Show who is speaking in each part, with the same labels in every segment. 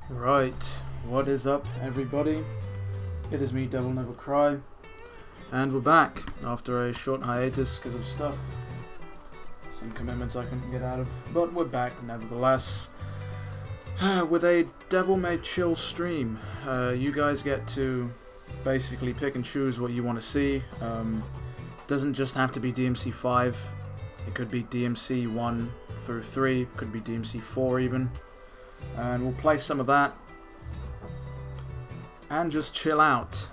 Speaker 1: Right, what is up everybody? It is me, DevilNeverCry, and we're back after a short hiatus because of stuff. Some commitments I couldn't get out of, but we're back nevertheless with a Devil May Chill stream. You guys get to basically pick and choose what you want to see. Doesn't just have to be DMC 5, it could be DMC 1 through 3, could be DMC 4 even. And we'll play some of that and just chill out.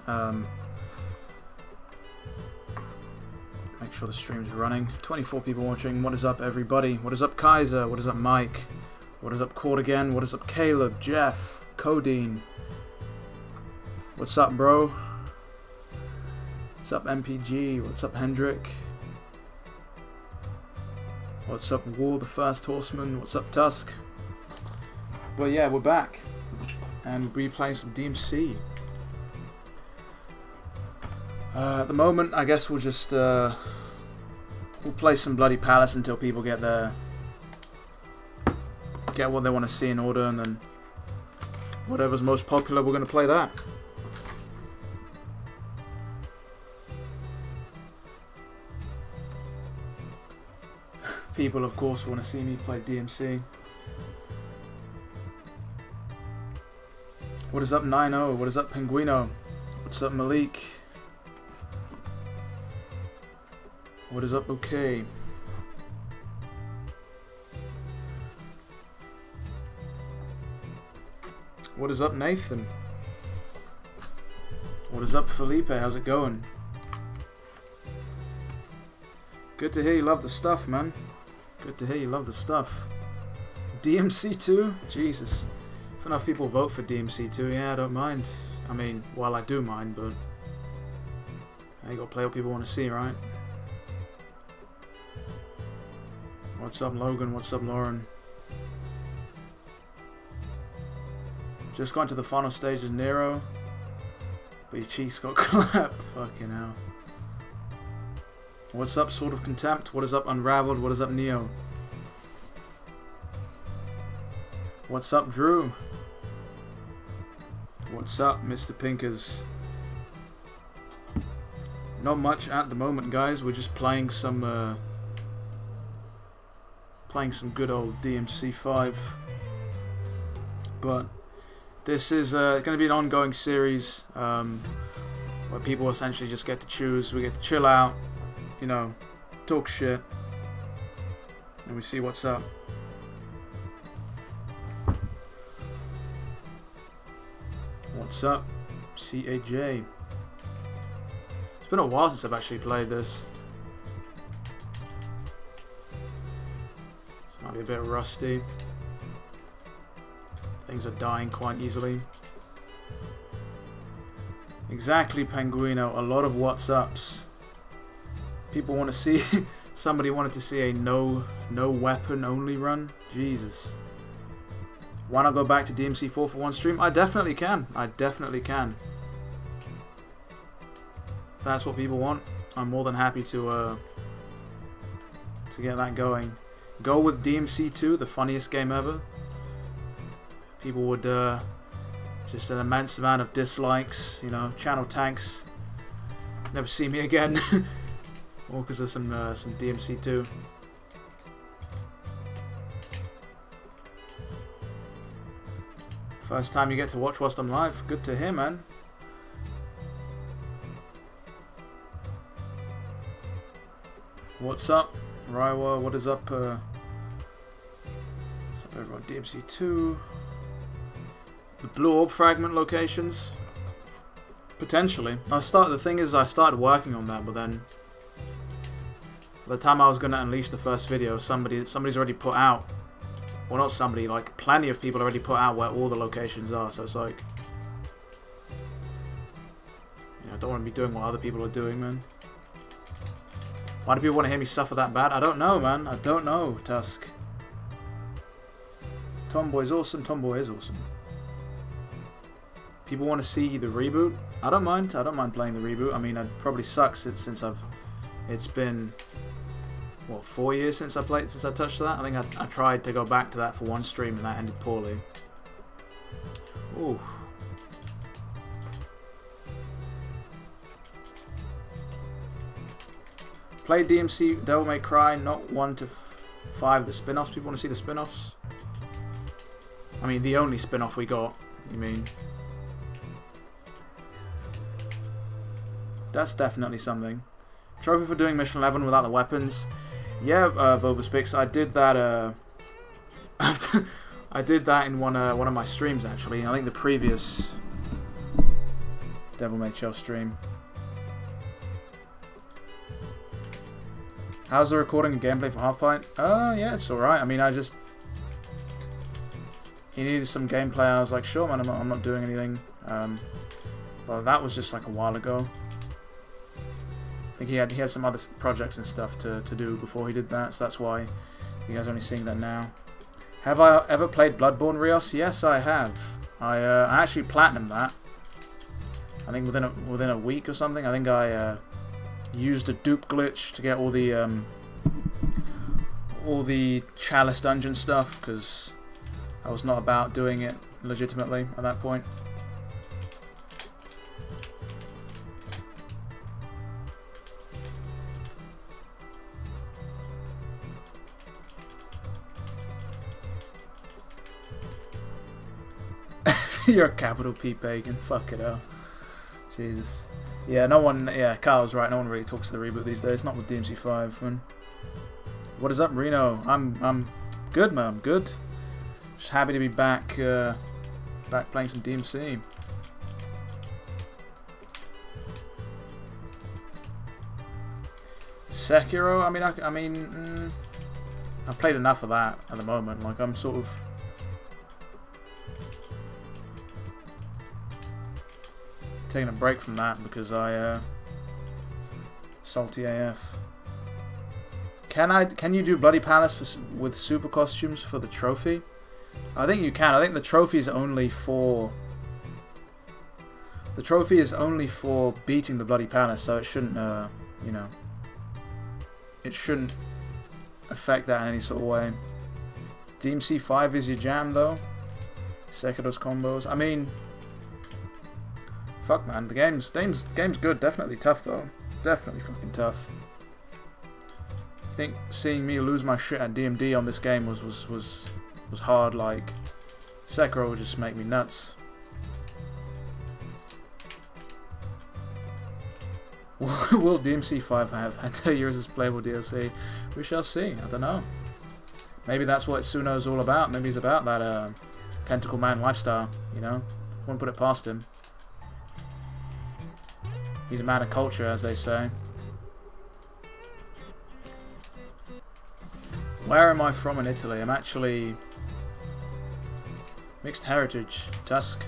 Speaker 1: Make sure the stream's running. 24 people watching. What is up everybody? What is up Kaiser? What is up Mike? What is up Court again? What is up Caleb? Jeff? Codeine? What's up bro? What's up MPG? What's up Hendrick? What's up War the First Horseman? What's up Tusk? But yeah, we're back, and we'll be playing some DMC. At the moment, I guess we'll just we'll play some Bloody Palace until people get what they want to see in order, and then whatever's most popular, we're gonna play that. People, of course, want to see me play DMC. What is up Nino? What is up Penguino? What's up Malik? What is up Okay? What is up Nathan? What is up Felipe? How's it going? Good to hear you love the stuff, man. Good to hear you love the stuff. DMC 2? Jesus. If enough people vote for DMC 2, yeah, I don't mind. I mean, well, I do mind, but you gotta play what people want to see, right? What's up, Logan? What's up, Lauren? Just got to the final stage of Nero, but your cheeks got clapped. Fucking hell. What's up, Sword of Contempt? What is up, Unraveled? What is up, Neo? What's up, Drew? What's up, Mr. Pinkers? Not much at the moment, guys. We're just playing some good old DMC 5. But this is going to be an ongoing series where people essentially just get to choose. We get to chill out, you know, talk shit, and we see what's up. What's up, CAJ? It's been a while since I've actually played this. This might be a bit rusty. Things are dying quite easily. Exactly, Penguino. A lot of what's ups. People want to see. Somebody wanted to see a no weapon only run. Jesus. Why not go back to DMC 4 for one stream? I definitely can. I definitely can. If that's what people want, I'm more than happy to get that going. Go with DMC 2, the funniest game ever. People would just an immense amount of dislikes. You know, channel tanks. Never see me again. All because of some DMC 2. First time you get to watch whilst I'm live. Good to hear, man. What's up, Raiwa? What is up? What's up, everyone? DMC 2. The Blue Orb fragment locations. Potentially. The thing is, I started working on that, but then by the time I was gonna unleash the first video, somebody's already put out. Well, not somebody, like plenty of people already put out where all the locations are, so it's like, you know, I don't want to be doing what other people are doing, man. Why do people want to hear me suffer that bad? I don't know, man. I don't know, Tusk. Tomboy's awesome. Tomboy is awesome. People want to see the reboot. I don't mind. I don't mind playing the reboot. I mean, it probably sucks since it's been what, 4 years since I touched that. I think I tried to go back to that for one stream and that ended poorly. Ooh. Play DMC DevilNeverCry, not 1 to 5. The spin-offs. People want to see the spin-offs. I mean, the only spin-off we got. You mean? That's definitely something. Trophy for doing Mission 11 without the weapons. Yeah, Vovaspix, I did that. I did that in one of my streams actually. I think the previous Devil May Chill stream. How's the recording and gameplay for Half Pint? Yeah, it's alright. I mean, he needed some gameplay. I was like, sure, man, I'm not doing anything. But that was just like a while ago. I think he had some other projects and stuff to do before he did that, so that's why you guys are only seeing that now. Have I ever played Bloodborne, Rios? Yes, I have. I actually platinumed that. I think within a week or something. I think I used a dupe glitch to get all the Chalice dungeon stuff because I was not about doing it legitimately at that point. You're a capital P pagan. Fuck it up. Jesus. Yeah, no one. Yeah, Kyle's right. No one really talks to the reboot these days. Not with DMC 5. Man. What is up, Reno? I'm good, man. I'm good. Just happy to be back. Back playing some DMC. Sekiro. I mean, I've played enough of that at the moment. Like I'm sort of. Taking a break from that because I salty AF. Can you do Bloody Palace with super costumes for the trophy? I think you can. I think the trophy is only for beating the Bloody Palace, so it shouldn't you know, it shouldn't affect that in any sort of way. DMC 5 is your jam though. Sekiro's combos. I mean, fuck man, the game's good. Definitely tough though. Definitely fucking tough. I think seeing me lose my shit at DMD on this game was hard. Like Sekiro would just make me nuts. Will DMC 5 have 10 years as playable DLC? We shall see. I don't know. Maybe that's what Suno's all about. Maybe he's about that tentacle man lifestyle. You know, wouldn't put it past him. He's a man of culture, as they say. Where am I from in Italy? I'm actually mixed heritage, Tusk.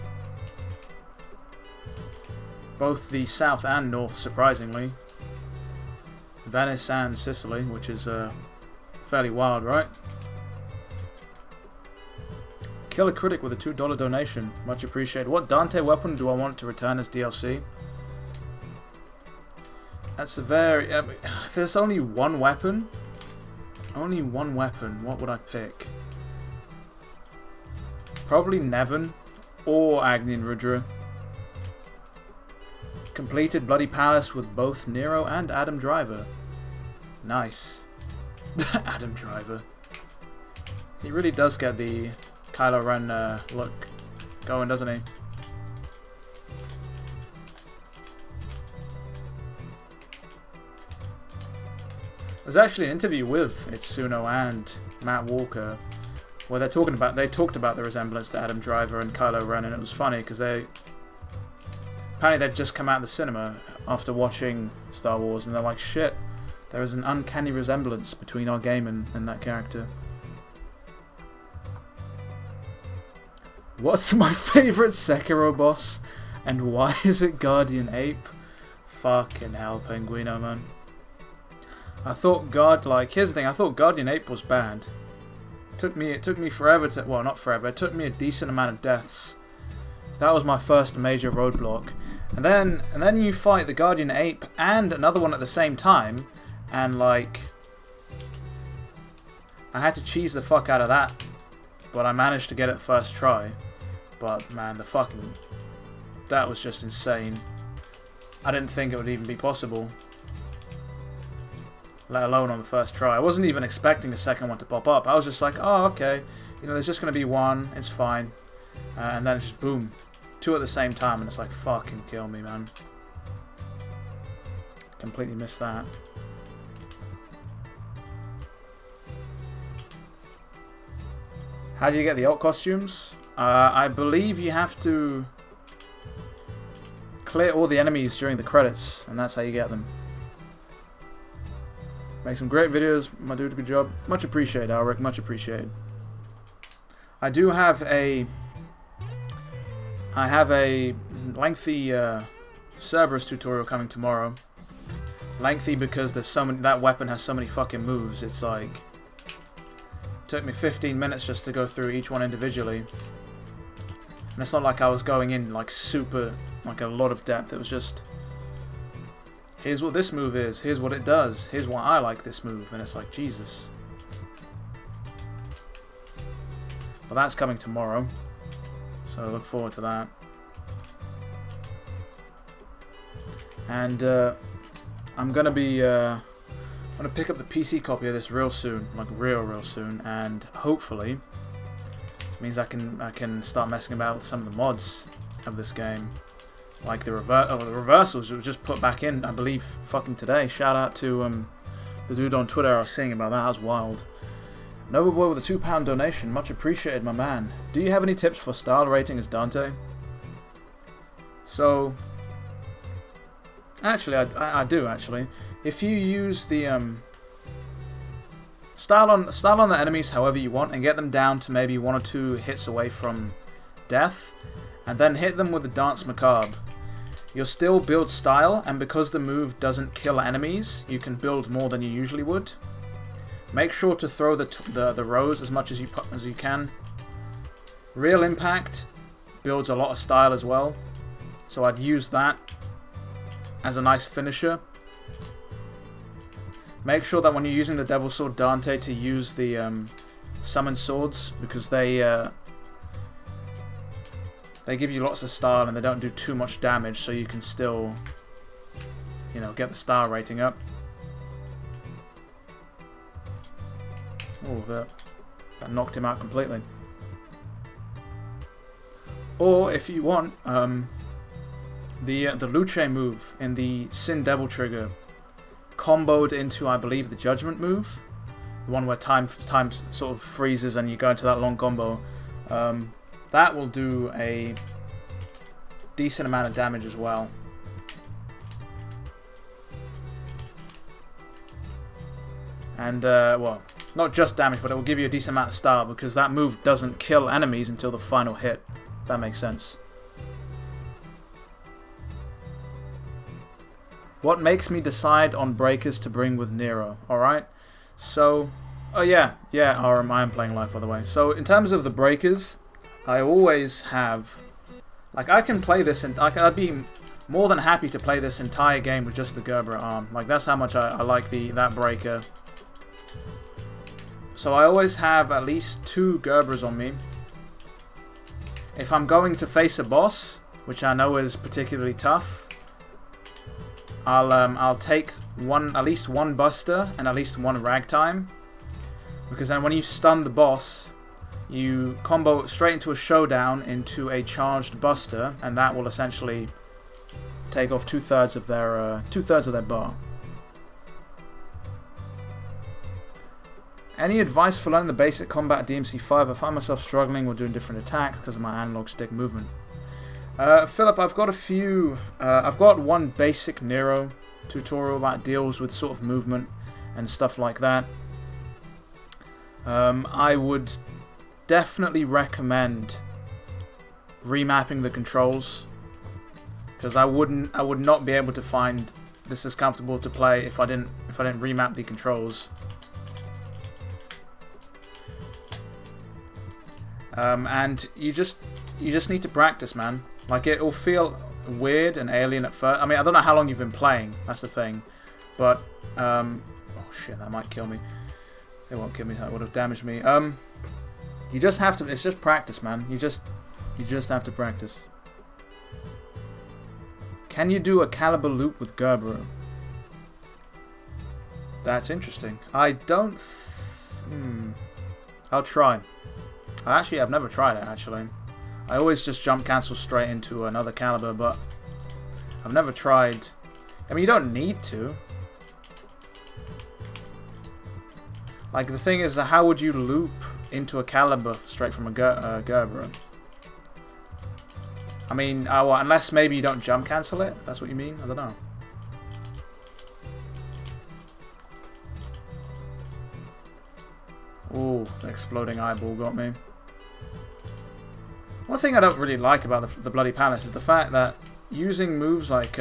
Speaker 1: Both the south and north, surprisingly. Venice and Sicily, which is fairly wild, right? Kill a critic with a $2 donation. Much appreciated. What Dante weapon do I want to return as DLC? That's a very... if there's only one weapon, what would I pick? Probably Nevin or Agni and Rudra. Completed Bloody Palace with both Nero and Adam Driver. Nice. Adam Driver. He really does get the Kylo Ren look going, doesn't he? There's actually an interview with Itsuno and Matt Walker where they talked about the resemblance to Adam Driver and Kylo Ren, and it was funny because apparently they'd just come out of the cinema after watching Star Wars and they're like, shit, there is an uncanny resemblance between our game and that character. What's my favourite Sekiro boss and why is it Guardian Ape? Fucking hell, Penguino, man. I thought here's the thing, I thought Guardian Ape was bad. It took me forever to, well, not forever, it took me a decent amount of deaths. That was my first major roadblock. And then you fight the Guardian Ape and another one at the same time, and like I had to cheese the fuck out of that, but I managed to get it first try. But man, that was just insane. I didn't think it would even be possible, let alone on the first try. I wasn't even expecting a second one to pop up. I was just like, oh, okay, there's just going to be one, it's fine. And then it's just boom, 2 at the same time, and it's like, fucking kill me, man. Completely missed that. How do you get the alt costumes? I believe you have to clear all the enemies during the credits, and that's how you get them. Make some great videos, my dude. Good job. Much appreciated, Alric. Much appreciated. I do have a lengthy Cerberus tutorial coming tomorrow. Lengthy because there's so many. That weapon has so many fucking moves. It's like took me 15 minutes just to go through each one individually. And it's not like I was going in like super, like a lot of depth. It was just, here's what this move is, here's what it does, here's why I like this move. And it's like, Jesus. But that's coming tomorrow, so I look forward to that. And I'm gonna pick up the PC copy of this real soon, like real soon, and hopefully means I can start messing about with some of the mods of this game, like the reversals. It was just put back in, I believe, fucking today. Shout out to the dude on Twitter I was seeing about that. That was wild. Novaboy with a £2 donation, much appreciated, my man. Do you have any tips for style rating as Dante? So, actually, I do actually. If you use the style on the enemies however you want and get them down to maybe 1 or 2 hits away from death, and then hit them with the Dance Macabre, you'll still build style, and because the move doesn't kill enemies, you can build more than you usually would. Make sure to throw the rows as much as you can. Real Impact builds a lot of style as well, so I'd use that as a nice finisher. Make sure that when you're using the Devil Sword Dante to use the Summon Swords, because they give you lots of style and they don't do too much damage, so you can still, get the star rating up. Oh, that knocked him out completely. Or if you want, the Luce move in the Sin Devil trigger, comboed into, I believe, the Judgment move, the one where time sort of freezes and you go into that long combo. That will do a decent amount of damage as well. And well, not just damage, but it will give you a decent amount of style, because that move doesn't kill enemies until the final hit. If that makes sense. What makes me decide on breakers to bring with Nero? Alright, so, oh yeah, I am playing live, by the way. So in terms of the breakers, I always have, like, I can play this, and I'd be more than happy to play this entire game with just the Gerber arm. Like, that's how much I like that breaker. So I always have at least 2 Gerbers on me. If I'm going to face a boss, which I know is particularly tough, I'll take at least one Buster and at least 1 Ragtime, because then when you stun the boss, you combo straight into a showdown into a charged Buster, and that will essentially take off 2/3 of their bar. Any advice for learning the basic combat at DMC 5? I find myself struggling with doing different attacks because of my analog stick movement. Philip, I've got a few. I've got one basic Nero tutorial that deals with sort of movement and stuff like that. I would definitely recommend remapping the controls, because I would not be able to find this as comfortable to play if I didn't remap the controls. And you just need to practice, man. Like, it'll feel weird and alien at first. I mean, I don't know how long you've been playing, that's the thing. But, oh shit, that might kill me. It won't kill me, that would have damaged me. You just have to, it's just practice, man. You You just have to practice. Can you do a caliber loop with Gerbera? That's interesting. I don't... I'll try. I've never tried it, actually. I always just jump cancel straight into another caliber, but I've never tried... I mean, you don't need to. Like, the thing is, how would you loop into a caliber straight from a Gerbera? I mean, well, unless maybe you don't jump cancel it? That's what you mean? I don't know. Ooh, the exploding eyeball got me. One thing I don't really like about the Bloody Palace is the fact that using moves like,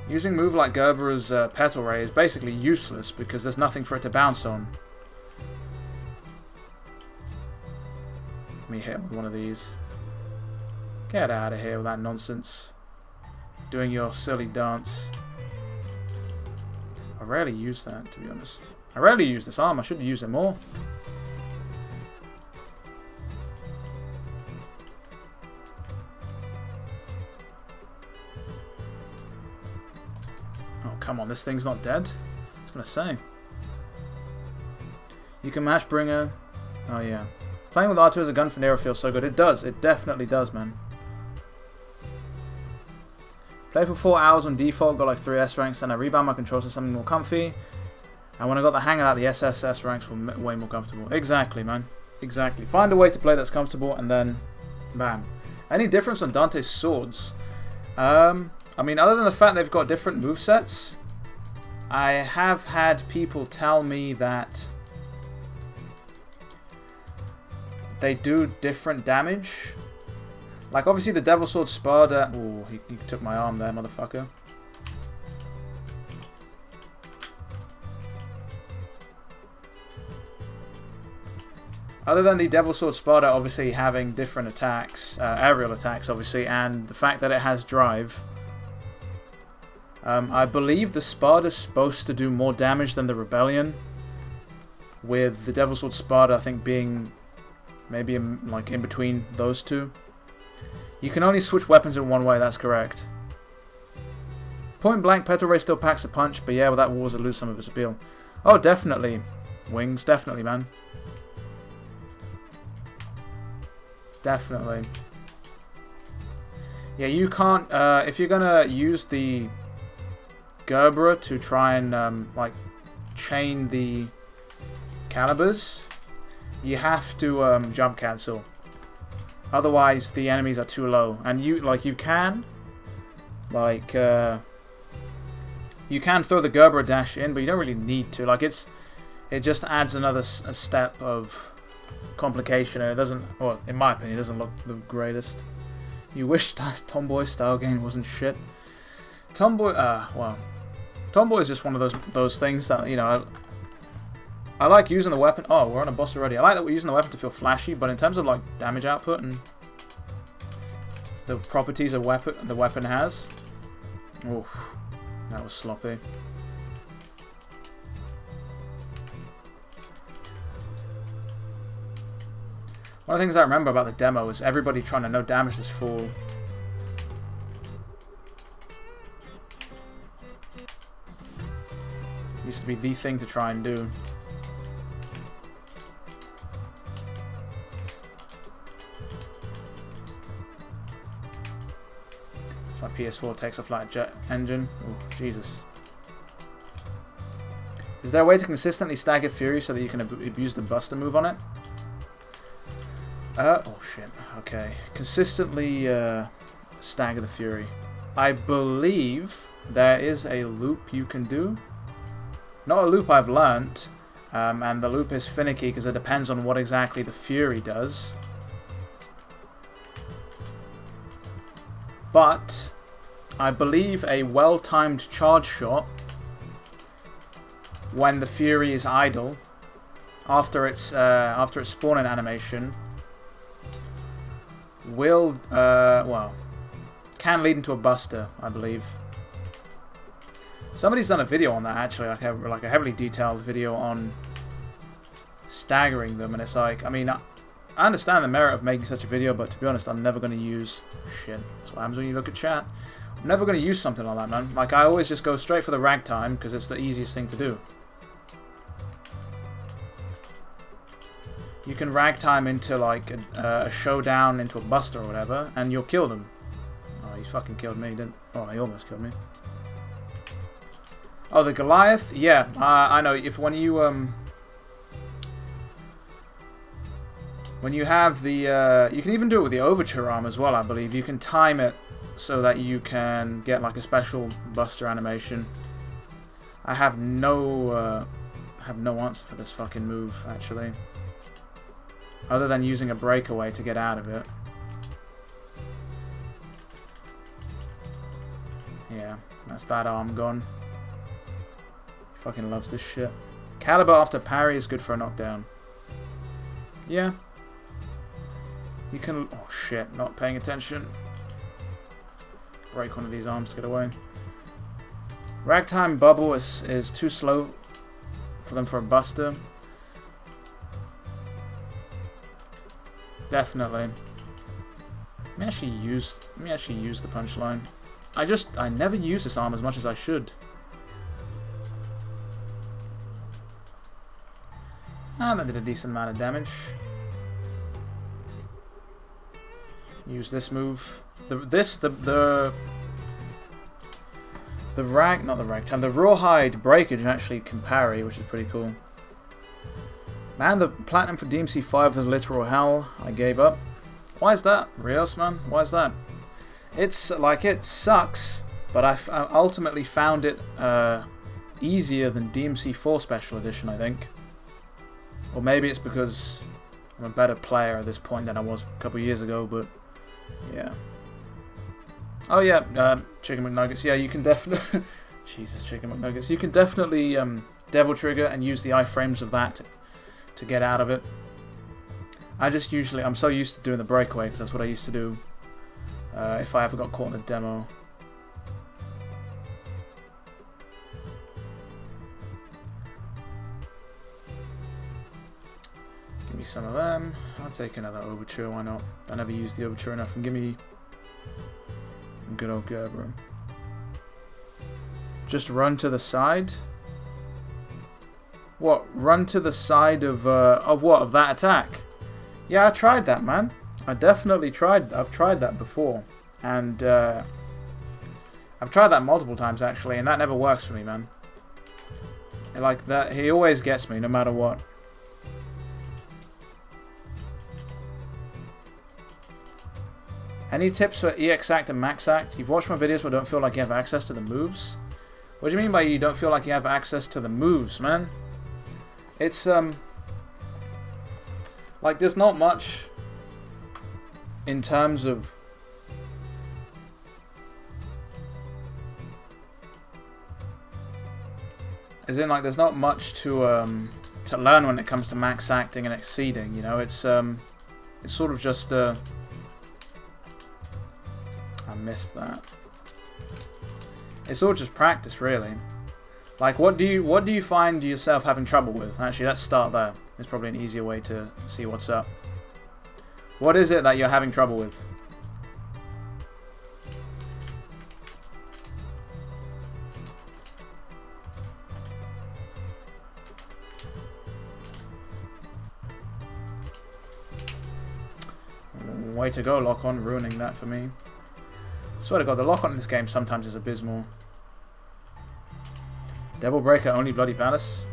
Speaker 1: using a move like Gerbera's Petal Ray is basically useless because there's nothing for it to bounce on. Let me hit him with one of these. Get out of here with that nonsense. Doing your silly dance. I rarely use that, to be honest. I rarely use this arm. I should use it more. Oh, come on. This thing's not dead. I was going to say. You can match Bringer. Oh, yeah. Playing with R2 as a gun for Nero feels so good. It does. It definitely does, man. Play for 4 hours on default. Got like 3 S ranks. And I rebound my controls to something more comfy. And when I got the hang of that, the SSS ranks were way more comfortable. Exactly, man. Exactly. Find a way to play that's comfortable, and then, bam. Any difference on Dante's swords? I mean, other than the fact they've got different movesets, I have had people tell me that they do different damage. Like, obviously, the Devil Sword Spada... Ooh, he took my arm there, motherfucker. Other than the Devil Sword Spada obviously having different attacks, aerial attacks obviously, and the fact that it has drive, I believe the Spada is supposed to do more damage than the Rebellion, with the Devil Sword Spada I think being maybe like in between those two. You can only switch weapons in one way, that's correct. Point blank, Petal Ray still packs a punch, but yeah, without Wars it loses some of its appeal. Oh, definitely. Wings, definitely, man. Definitely. Yeah, you can't... if you're gonna use the Gerbera to try and, like, chain the calibers, you have to jump cancel. Otherwise, the enemies are too low. And you can... Like, you can throw the Gerbera dash in, but you don't really need to. Like, it just adds another step of complication, and it doesn't, well, in my opinion, it doesn't look the greatest. You wish Tomboy style game wasn't shit. Tomboy, well, Tomboy is just one of those things that, you know, I like using the weapon. Oh, we're on a boss already. I like that we're using the weapon to feel flashy, but in terms of like damage output and the properties the weapon has, oof, that was sloppy. One of the things I remember about the demo is everybody trying to no damage this fool. Used to be the thing to try and do. That's my PS4 takes off like a jet engine. Oh, Jesus. Is there a way to consistently stagger Fury so that you can abuse the Buster move on it? Oh shit, okay. Consistently stagger the Fury. I believe there is a loop you can do. Not a loop I've learnt, and the loop is finicky because it depends on what exactly the Fury does. But I believe a well-timed charge shot when the Fury is idle, after its spawning animation, will, well, can lead into a Buster, I believe. Somebody's done a video on that, actually, like a heavily detailed video on staggering them, and it's like, I mean, I understand the merit of making such a video, but to be honest, I'm never going to use... Shit, that's what happens when you look at chat. I'm never going to use something like that, man. Like, I always just go straight for the ragtime, because it's the easiest thing to do. You can ragtime into, like, a showdown into a buster or whatever, and you'll kill them. Oh, he fucking killed me, didn't... Oh, he almost killed me. Oh, the Goliath? Yeah, I know. If when you have the... you can even do it with the Overture arm as well, I believe. You can time it so that you can get, like, a special buster animation. I have no answer for this fucking move, actually. Other than using a breakaway to get out of it. Yeah, that's that arm gone. Fucking loves this shit. Caliber after parry is good for a knockdown. Yeah. You can... Oh shit, not paying attention. Break one of these arms to get away. Ragtime bubble is too slow for them for a buster. Definitely. Let me actually use the punchline. I never use this arm as much as I should. Ah, that did a decent amount of damage. Use this move. The rawhide breakage actually can parry, which is pretty cool. Man, the platinum for DMC 5 was literal hell. I gave up. Why is that? Rios, man? Why is that? It's like, it sucks, but I ultimately found it easier than DMC 4 Special Edition, I think. Or maybe it's because I'm a better player at this point than I was a couple of years ago, but yeah. Oh yeah, Chicken McNuggets. Yeah, you can definitely... Jesus, Chicken McNuggets. You can definitely Devil Trigger and use the iframes of that to get out of it. I'm so used to doing the breakaway because that's what I used to do if I ever got caught in a demo. Give me some of them. I'll take another Overture, why not? I never used the Overture enough, and give me good old Gerber. Just run to the side? What? Run to the side of what? Of that attack? Yeah, I tried that, man. I definitely tried. I've tried that before, and I've tried that multiple times actually, and that never works for me, man. Like that, he always gets me no matter what. Any tips for EX Act and Max Act? You've watched my videos but don't feel like you have access to the moves? What do you mean by you don't feel like you have access to the moves, man? It's like there's not much in terms of there's not much to learn when it comes to max acting and exceeding, you know. It's sort of just I missed that. It's all just practice, really. Like, what do you find yourself having trouble with? Actually, let's start there. It's probably an easier way to see what's up. What is it that you're having trouble with? Way to go, lock-on, ruining that for me. I swear to God, the lock-on in this game sometimes is abysmal. Devil Breaker only Bloody Palace?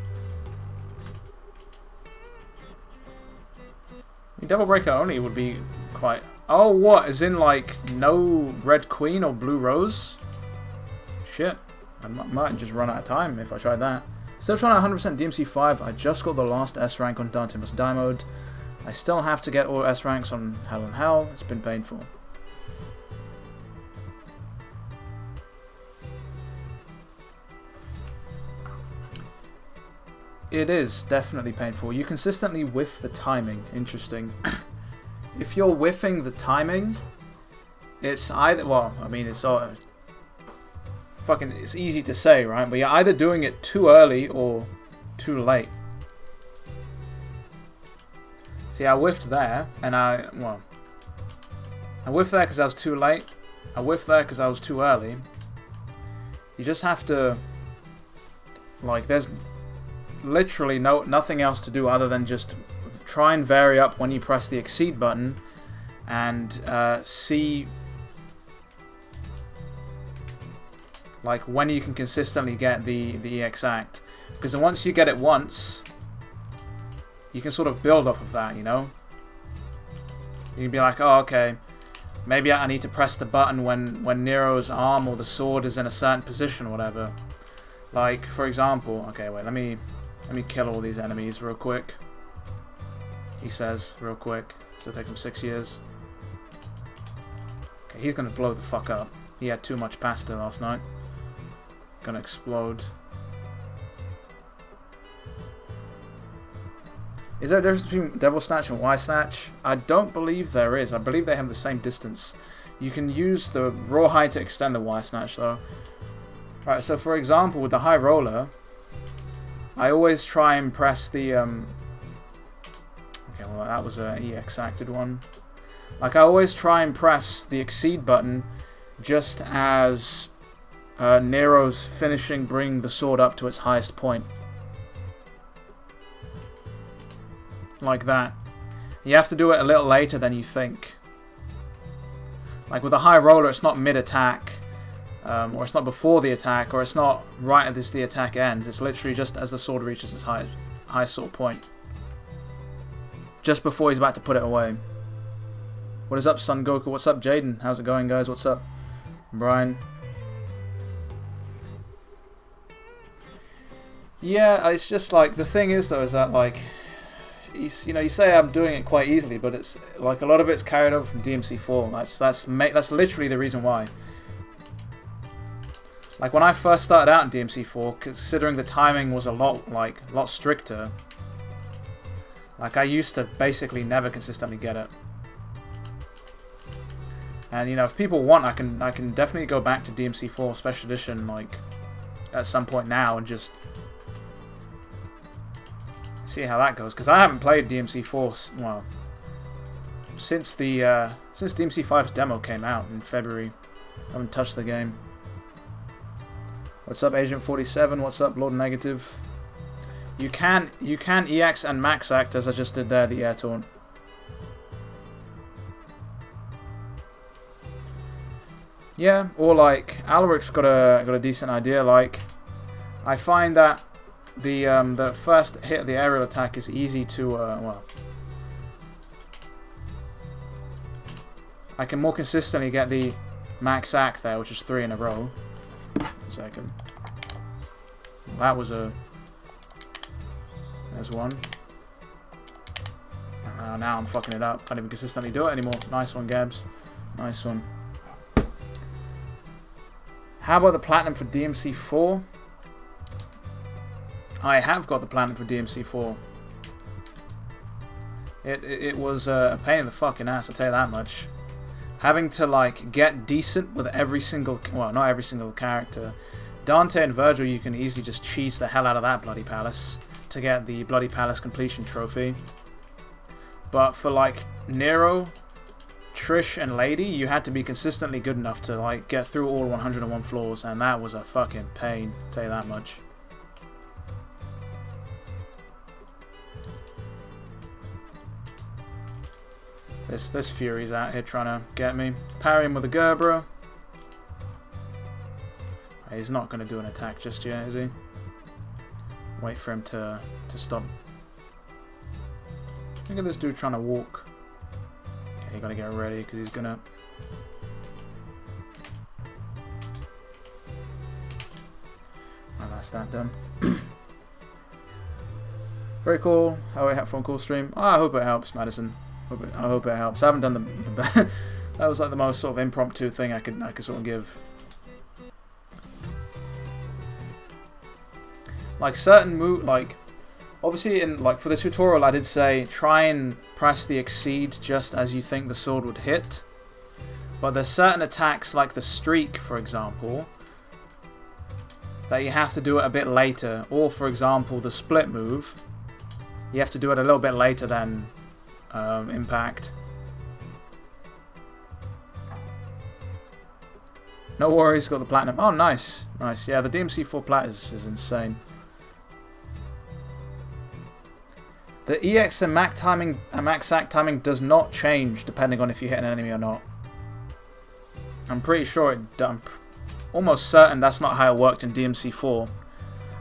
Speaker 1: I mean, Devil Breaker only would be quite... Oh, what? As in, like, no Red Queen or Blue Rose? Shit. I might just run out of time if I tried that. Still trying 100% DMC 5. I just got the last S rank on Dante Must Die mode. I still have to get all S ranks on Hell and Hell. It's been painful. It is definitely painful. You consistently whiff the timing. Interesting. If you're whiffing the timing, it's either... Well, I mean, it's all... Fucking... It's easy to say, right? But you're either doing it too early or too late. See, See, I whiffed there, and I whiffed there because I was too late. I whiffed there because I was too early. You just have to, like, there's literally nothing else to do other than just try and vary up when you press the exceed button and see, like, when you can consistently get the exact. Because once you get it once, you can sort of build off of that, you know? You can be like, oh, okay, maybe I need to press the button when Nero's arm or the sword is in a certain position or whatever. Like, for example, okay, wait, let me kill all these enemies real quick. He says, real quick. Still takes him 6 years. Okay, he's gonna blow the fuck up. He had too much pasta last night. Gonna explode. Is there a difference between Devil Snatch and Y Snatch? I don't believe there is. I believe they have the same distance. You can use the Rawhide to extend the Y Snatch though. Right, so for example, with the High Roller, I always try and press the... Okay, well that was an EX-acted one. Like, I always try and press the Exceed button just as Nero's finishing bringing the sword up to its highest point. Like that. You have to do it a little later than you think. Like with a High Roller, it's not mid-attack, or it's not before the attack, or it's not right as the attack ends. It's literally just as the sword reaches its highest sort of point. Just before he's about to put it away. What is up, Son Goku? What's up, Jaden? How's it going, guys? What's up, Brian? Yeah, it's just like, the thing is though, is that like, you know, you say I'm doing it quite easily, but it's like a lot of it's carried over from DMC4. That's literally the reason why. Like when I first started out in DMC4, considering the timing was a lot stricter, like I used to basically never consistently get it. And you know, if people want, I can definitely go back to DMC4 Special Edition like at some point now and just see how that goes, because I haven't played DMC4 well since DMC5's demo came out in February. I haven't touched the game. What's up, Agent 47? What's up, Lord Negative? You can EX and Max Act as I just did there, the air taunt. Yeah, or like Alric's got a decent idea. Like, I find that the first hit of the aerial attack is easy to well, I can more consistently get the max act there, which is 3 in a row. 1 second. That was a... There's one. Now I'm fucking it up. Can't even consistently do it anymore. Nice one, Gabs. Nice one. How about the platinum for DMC4? I have got the platinum for DMC4. It was a pain in the fucking ass, I'll tell you that much. Having to like get decent with every single, well, not every single character. Dante and Virgil, you can easily just cheese the hell out of that Bloody Palace to get the Bloody Palace completion trophy. But for like Nero, Trish and Lady, you had to be consistently good enough to like get through all 101 floors, and that was a fucking pain, I'll tell you that much. This Fury's out here trying to get me. Parry him with a Gerbera. He's not going to do an attack just yet, is he? Wait for him to stop. Look at this dude trying to walk. Okay, you got to get ready because he's going to... Well, that's that done. Very cool. How it helped for a cool stream. Oh, I hope it helps, Madison. I hope it helps. I haven't done the that was like the most sort of impromptu thing I could sort of give. Like certain like obviously in like for the tutorial I did say try and press the exceed just as you think the sword would hit. But there's certain attacks like the streak, for example, that you have to do it a bit later. Or for example the split move, you have to do it a little bit later than impact. No worries, got the platinum. Oh, nice. Nice. Yeah, the DMC 4 plat is insane. The EX and max sack timing does not change depending on if you hit an enemy or not. I'm pretty sure I'm almost certain that's not how it worked in DMC 4.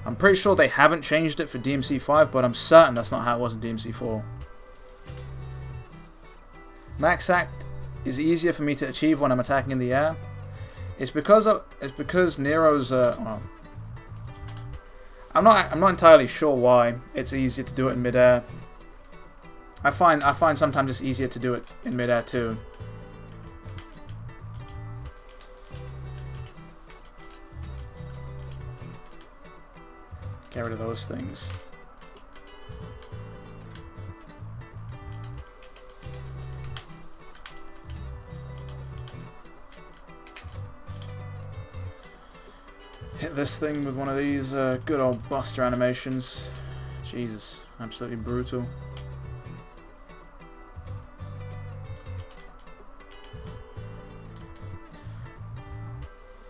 Speaker 1: I'm pretty sure they haven't changed it for DMC 5, but I'm certain that's not how it was in DMC 4. Max sack is easier for me to achieve when I'm attacking in the air. It's because Nero's. Well, I'm not entirely sure why it's easier to do it in midair. I find sometimes it's easier to do it in midair too. Get rid of those things. Hit this thing with one of these good old buster animations. Jesus, absolutely brutal.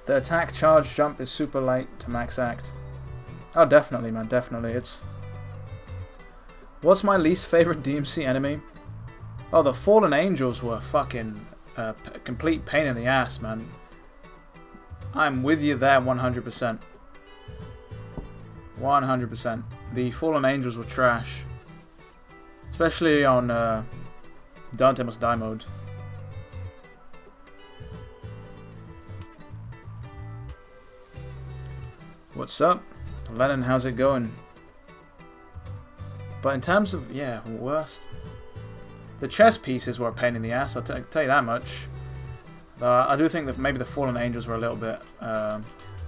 Speaker 1: The attack, charge, jump is super late to max act. Oh, definitely, man, definitely. What's my least favorite DMC enemy? Oh, the Fallen Angels were fucking a complete pain in the ass, man. I'm with you there 100%. 100%. The Fallen Angels were trash. Especially on Dante Must Die mode. What's up? Lennon, how's it going? But in terms of, yeah, worst. The chest pieces were a pain in the ass, I'll tell you that much. I do think that maybe the Fallen Angels were a little bit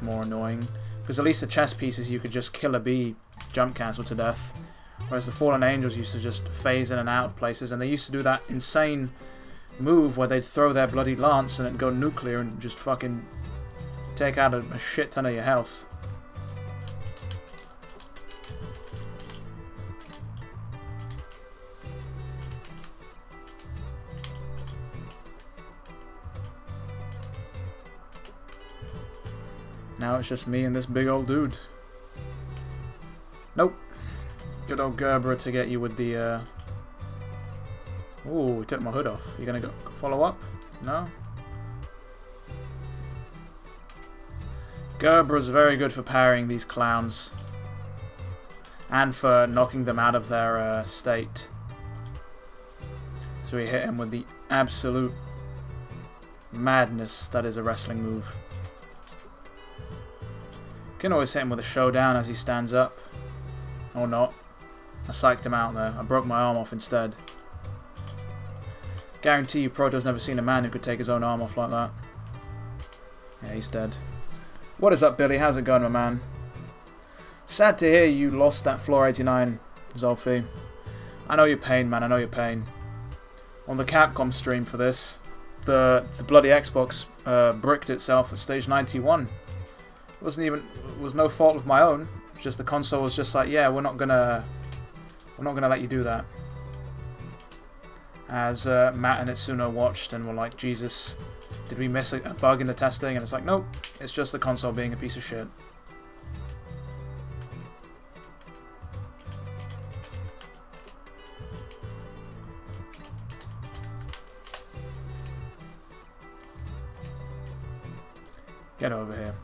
Speaker 1: more annoying. Because at least the chest pieces you could just kill a bee, jump cancel to death. Whereas the Fallen Angels used to just phase in and out of places. And they used to do that insane move where they'd throw their bloody lance and it'd go nuclear and just fucking take out a shit ton of your health. Now it's just me and this big old dude. Nope. Good old Gerber to get you with the... Ooh, he took my hood off. You gonna go follow up? No? Gerber's very good for parrying these clowns. And for knocking them out of their state. So we hit him with the absolute madness that is a wrestling move. Can always hit him with a showdown as he stands up. Or not. I psyched him out there. I broke my arm off instead. Guarantee you Proto's never seen a man who could take his own arm off like that. Yeah, he's dead. What is up, Billy? How's it going, my man? Sad to hear you lost that floor 89, Zolfi. I know your pain, man. I know your pain. On the Capcom stream for this, the bloody Xbox bricked itself at stage 91. It was no fault of my own. It's just the console was just like, yeah, we're not gonna let you do that. As Matt and Itsuno watched and were like, Jesus, did we miss a bug in the testing? And it's like, nope, it's just the console being a piece of shit. Get over here.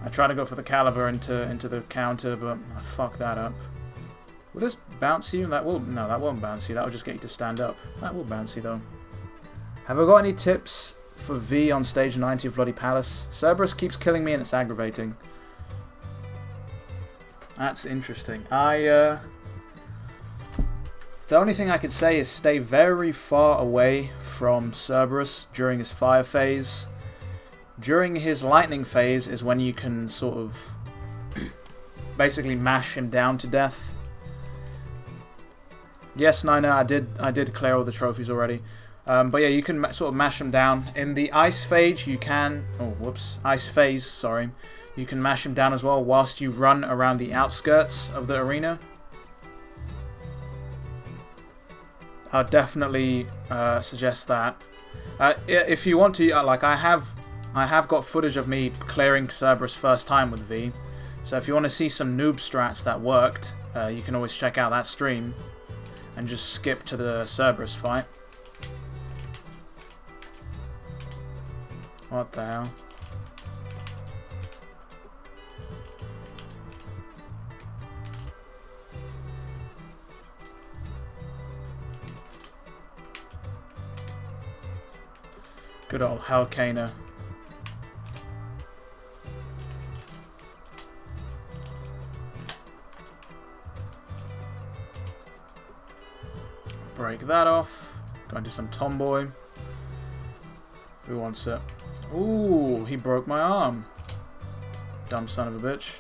Speaker 1: I tried to go for the caliber into the counter, but I fucked that up. Will this bounce you? No, that won't bounce you. That will just get you to stand up. That will bounce you though. Have I got any tips for V on stage 90 of Bloody Palace? Cerberus keeps killing me and it's aggravating. That's interesting. The only thing I could say is stay very far away from Cerberus during his fire phase. During his lightning phase is when you can sort of basically mash him down to death. Yes, Nina, I did clear all the trophies already. But yeah, you can sort of mash them down. In the ice phase, you can... Oh, whoops. Ice phase, sorry. You can mash them down as well whilst you run around the outskirts of the arena. I'll definitely suggest that. If you want to, like I have got footage of me clearing Cerberus first time with V. So if you want to see some noob strats that worked, you can always check out that stream and just skip to the Cerberus fight. What the hell? Good old Hellcana. Break that off. Go into some Tomboy. Who wants it? Ooh, he broke my arm. Dumb son of a bitch.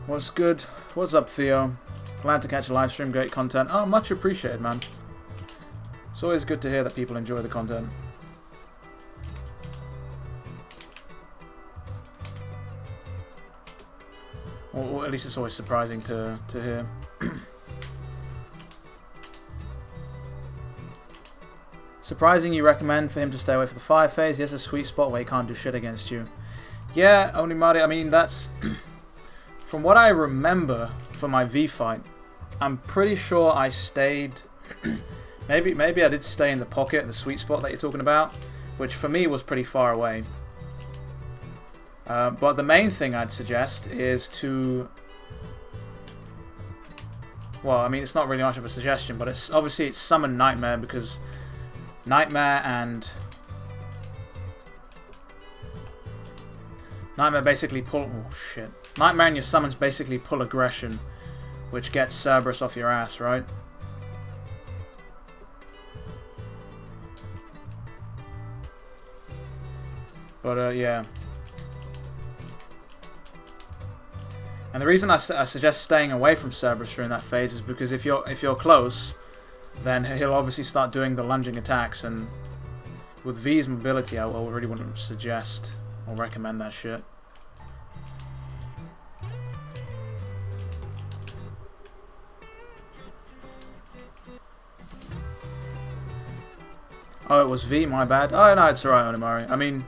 Speaker 1: What's good? What's up, Theo? Glad to catch a live stream. Great content. Oh, much appreciated, man. It's always good to hear that people enjoy the content. Or at least it's always surprising to hear. Surprising you recommend for him to stay away from the fire phase. He has a sweet spot where he can't do shit against you. Yeah, Onimari, I mean, that's... From what I remember for my V fight, I'm pretty sure I stayed... maybe I did stay in the pocket, the sweet spot that you're talking about, which for me was pretty far away. But the main thing I'd suggest is to... Well, I mean, it's not really much of a suggestion, but it's obviously it's Summon Nightmare, because Nightmare basically pull... Oh, shit. Nightmare and your summons basically pull aggression, which gets Cerberus off your ass, right? But, yeah. And the reason I suggest staying away from Cerberus during that phase is because if you're close, then he'll obviously start doing the lunging attacks, and with V's mobility, I really wouldn't suggest or recommend that shit. Oh, it was V, my bad. Oh, no, it's alright, Onimari. I mean,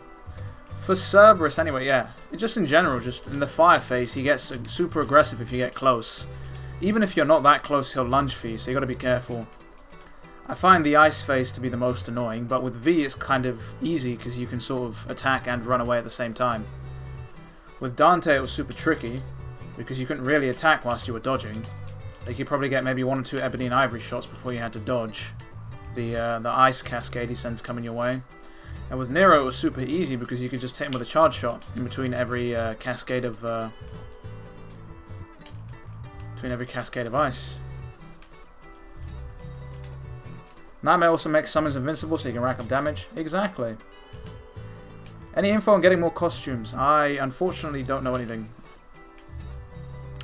Speaker 1: for Cerberus anyway, yeah. Just in general, just in the fire phase, he gets super aggressive if you get close. Even if you're not that close, he'll lunge for you, so you gotta be careful. I find the ice phase to be the most annoying, but with V it's kind of easy because you can sort of attack and run away at the same time. With Dante it was super tricky, because you couldn't really attack whilst you were dodging. Like you'd probably get maybe 1 or 2 ebony and ivory shots before you had to dodge the ice cascade he sends coming your way. And with Nero it was super easy because you could just hit him with a charge shot in between every cascade of ice. Nightmare also makes summons invincible so you can rack up damage. Exactly. Any info on getting more costumes? I unfortunately don't know anything.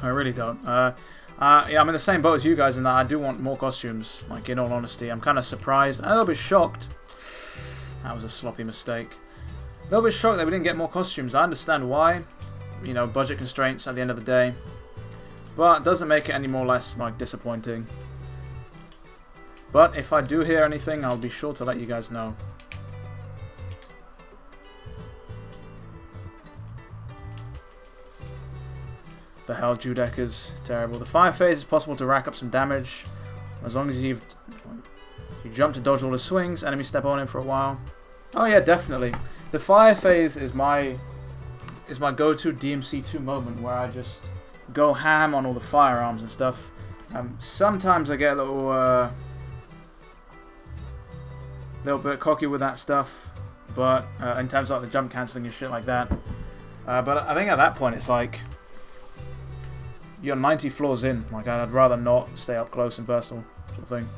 Speaker 1: I really don't. Yeah, I'm in the same boat as you guys in that I do want more costumes. Like, in all honesty, I'm kind of surprised and a little bit shocked. That was a sloppy mistake. A little bit shocked that we didn't get more costumes. I understand why. You know, budget constraints at the end of the day. But it doesn't make it any more or less, like, disappointing. But if I do hear anything, I'll be sure to let you guys know. The hell, Judek is terrible. The fire phase is possible to rack up some damage as long as you jump to dodge all the swings. Enemies step on him for a while. Oh yeah, definitely. The fire phase is my go-to DMC 2 moment where I just go ham on all the firearms and stuff. Sometimes I get a little bit cocky with that stuff, but in terms of like the jump cancelling and shit like that. But I think at that point it's like you're 90 floors in. Like I'd rather not stay up close and personal, sort of thing.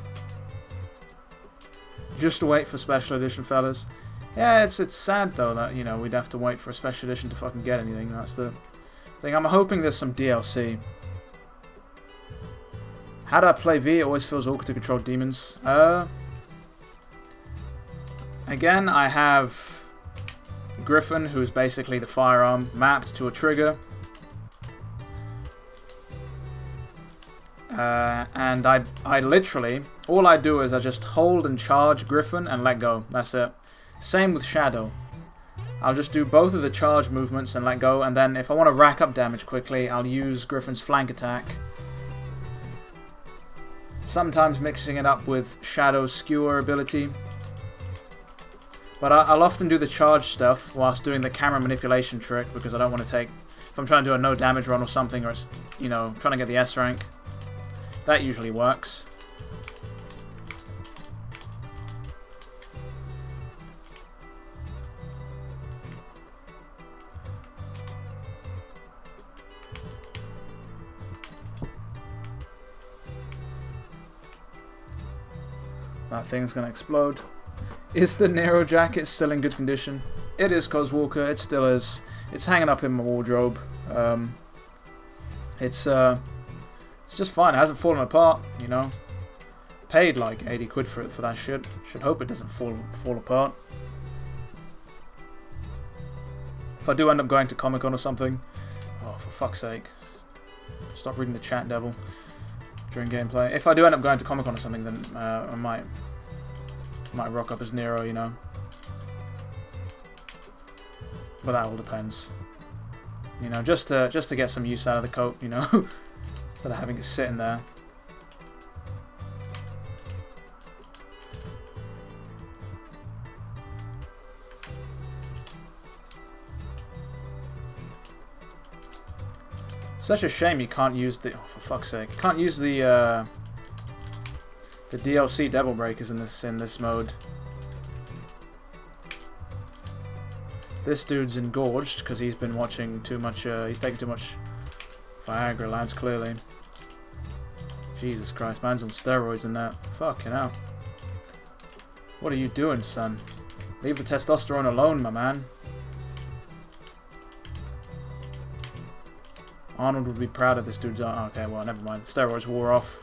Speaker 1: Just to wait for special edition, fellas. Yeah, it's sad though that, you know, we'd have to wait for a special edition to fucking get anything. That's the thing. I'm hoping there's some DLC. How do I play V? It always feels awkward to control demons. Again, I have Griffin, who's basically the firearm, mapped to a trigger. And I literally, all I do is I just hold and charge Griffin and let go. That's it. Same with Shadow. I'll just do both of the charge movements and let go, and then if I want to rack up damage quickly, I'll use Griffin's flank attack. Sometimes mixing it up with Shadow's skewer ability. But I'll often do the charge stuff whilst doing the camera manipulation trick, because I don't want to take... If I'm trying to do a no damage run or something, or, you know, trying to get the S rank, that usually works. That thing's gonna explode. Is the Nero jacket still in good condition? It is, Coswalker. It still is. It's hanging up in my wardrobe. It's just fine. It hasn't fallen apart, you know. Paid like 80 quid for it for that shit. Should hope it doesn't fall apart. If I do end up going to Comic-Con or something, oh, for fuck's sake. Stop reading the chat, devil, during gameplay. If I do end up going to Comic-Con or something, then I might rock up as Nero, you know. But that all depends. You know, just to get some use out of the coat, you know, instead of having it sitting there. Such a shame you can't use the... Oh, for fuck's sake. You can't use the DLC Devil Breakers in this mode. This dude's engorged because he's been watching too much... he's taking too much Viagra, lads, clearly. Jesus Christ, man's on steroids and that. Fucking hell. What are you doing, son? Leave the testosterone alone, my man. Arnold would be proud of this dude's... Oh, okay, well, never mind. Steroids wore off.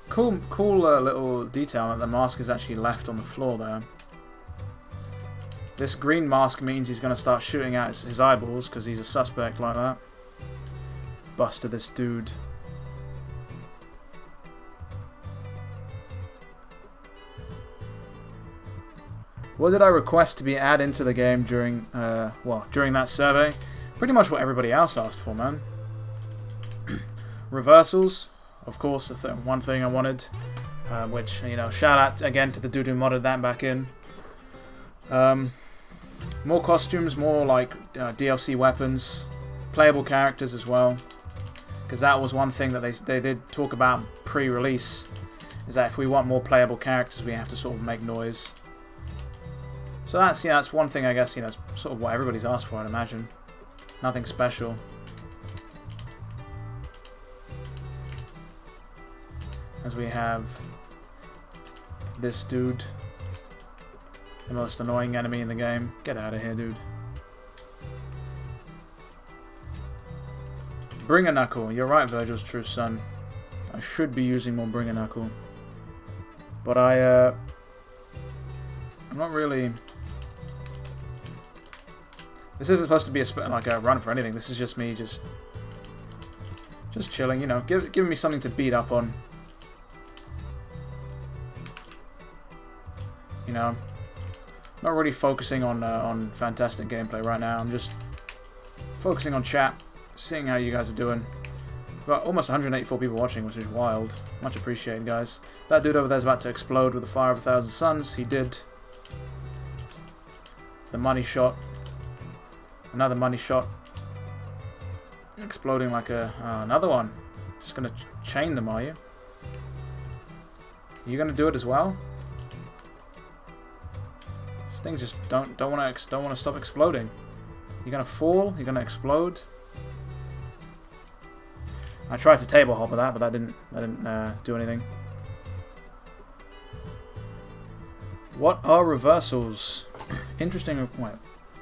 Speaker 1: Cool little detail that the mask is actually left on the floor there. This green mask means he's going to start shooting out his eyeballs because he's a suspect like that. Busted this dude. What did I request to be added into the game during, during that survey? Pretty much what everybody else asked for, man. Reversals, of course, one thing I wanted, which, you know, shout out again to the dude who modded that back in. More costumes, more like DLC weapons, playable characters as well, because that was one thing that they did talk about pre-release, is that if we want more playable characters, we have to sort of make noise. So that's, yeah, that's one thing, I guess, you know, sort of what everybody's asked for, I'd imagine. Nothing special. As we have this dude, the most annoying enemy in the game. Get out of here, dude. Bring a knuckle. You're right, Virgil's true son. I should be using more bring a knuckle. But I'm not really... This isn't supposed to be like a run for anything. This is just me just chilling, you know, giving me something to beat up on. You know, not really focusing on fantastic gameplay right now. I'm just focusing on chat, seeing how you guys are doing. Got almost 184 people watching, which is wild. Much appreciated, guys. That dude over there is about to explode with the fire of 1,000 suns. He did. The money shot. Another money shot. Exploding like another one. Just gonna chain them, are you? You gonna do it as well? These things just don't want to stop exploding. You're gonna fall. You're gonna explode. I tried to table hop with that, but that didn't do anything. What are reversals? Interesting. Wait.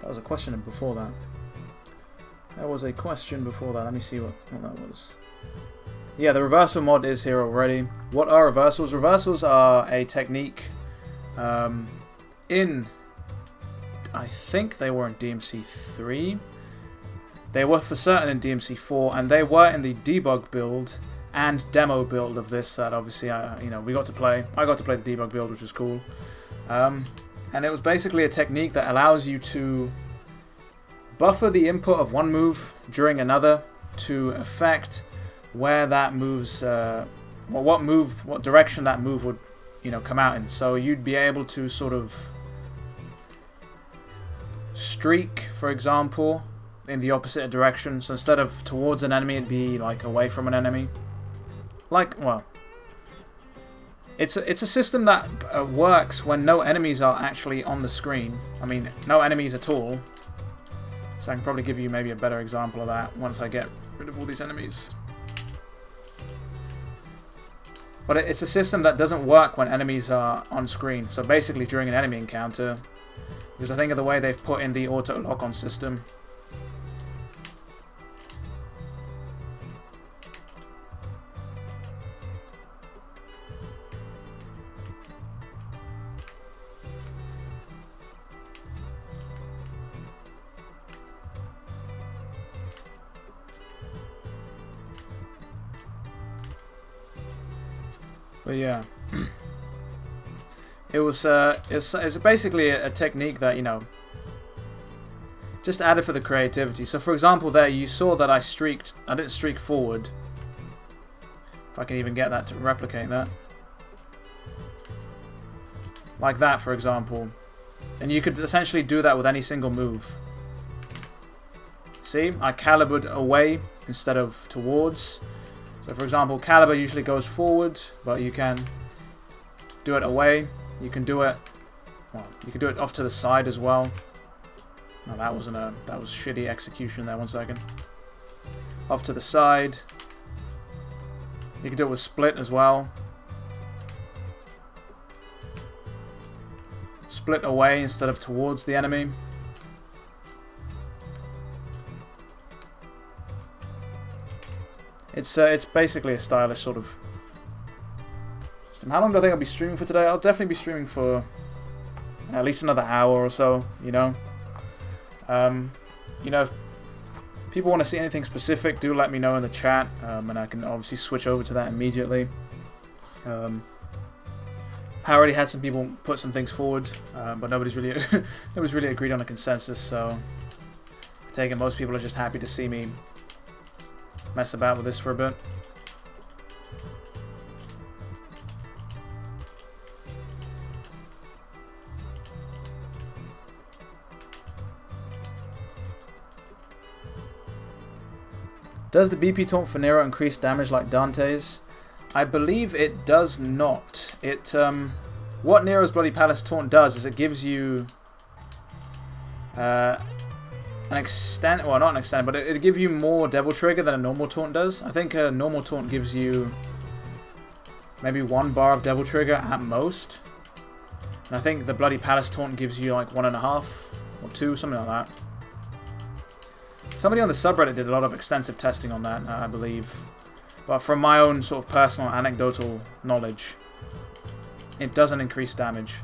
Speaker 1: That was a question before that. There was a question before that. Let me see what that was. Yeah, the reversal mod is here already. What are reversals? Reversals are a technique in... I think they were in DMC 3. They were for certain in DMC 4, and they were in the debug build and demo build of this that obviously we got to play. I got to play the debug build, which was cool. And it was basically a technique that allows you to buffer the input of one move during another to affect where that moves, what direction that move would, come out in. So you'd be able to sort of streak, for example, in the opposite direction. So instead of towards an enemy, it'd be like away from an enemy. It's a system that works when no enemies are actually on the screen. I mean, no enemies at all. So I can probably give you maybe a better example of that once I get rid of all these enemies. But it's a system that doesn't work when enemies are on screen. So basically during an enemy encounter, because I think of the way they've put in the auto lock-on system. But yeah, it's basically a technique that, just added for the creativity. So for example there, you saw that I didn't streak forward. If I can even get that to replicate that. Like that, for example. And you could essentially do that with any single move. See, I calibered away instead of towards. So for example, caliber usually goes forward, but you can do it away. You can do it, you can do it off to the side as well. No, that was shitty execution there. 1 second. Off to the side. You can do it with split as well. Split away instead of towards the enemy. It's basically a stylish sort of system. How long do I think I'll be streaming for today? I'll definitely be streaming for at least another hour or so, if people want to see anything specific, do let me know in the chat, and I can obviously switch over to that immediately. I already had some people put some things forward, but nobody's really agreed on a consensus, so I take it most people are just happy to see me mess about with this for a bit. Does the BP taunt for Nero increase damage like Dante's? I believe it does not. What Nero's Bloody Palace taunt does is it gives you an extent, well, not an extent, but it'll give you more Devil Trigger than a normal taunt does. I think a normal taunt gives you maybe 1 bar of Devil Trigger at most. And I think the Bloody Palace taunt gives you like 1.5 or 2, something like that. Somebody on the subreddit did a lot of extensive testing on that, I believe. But from my own sort of personal anecdotal knowledge, it doesn't increase damage.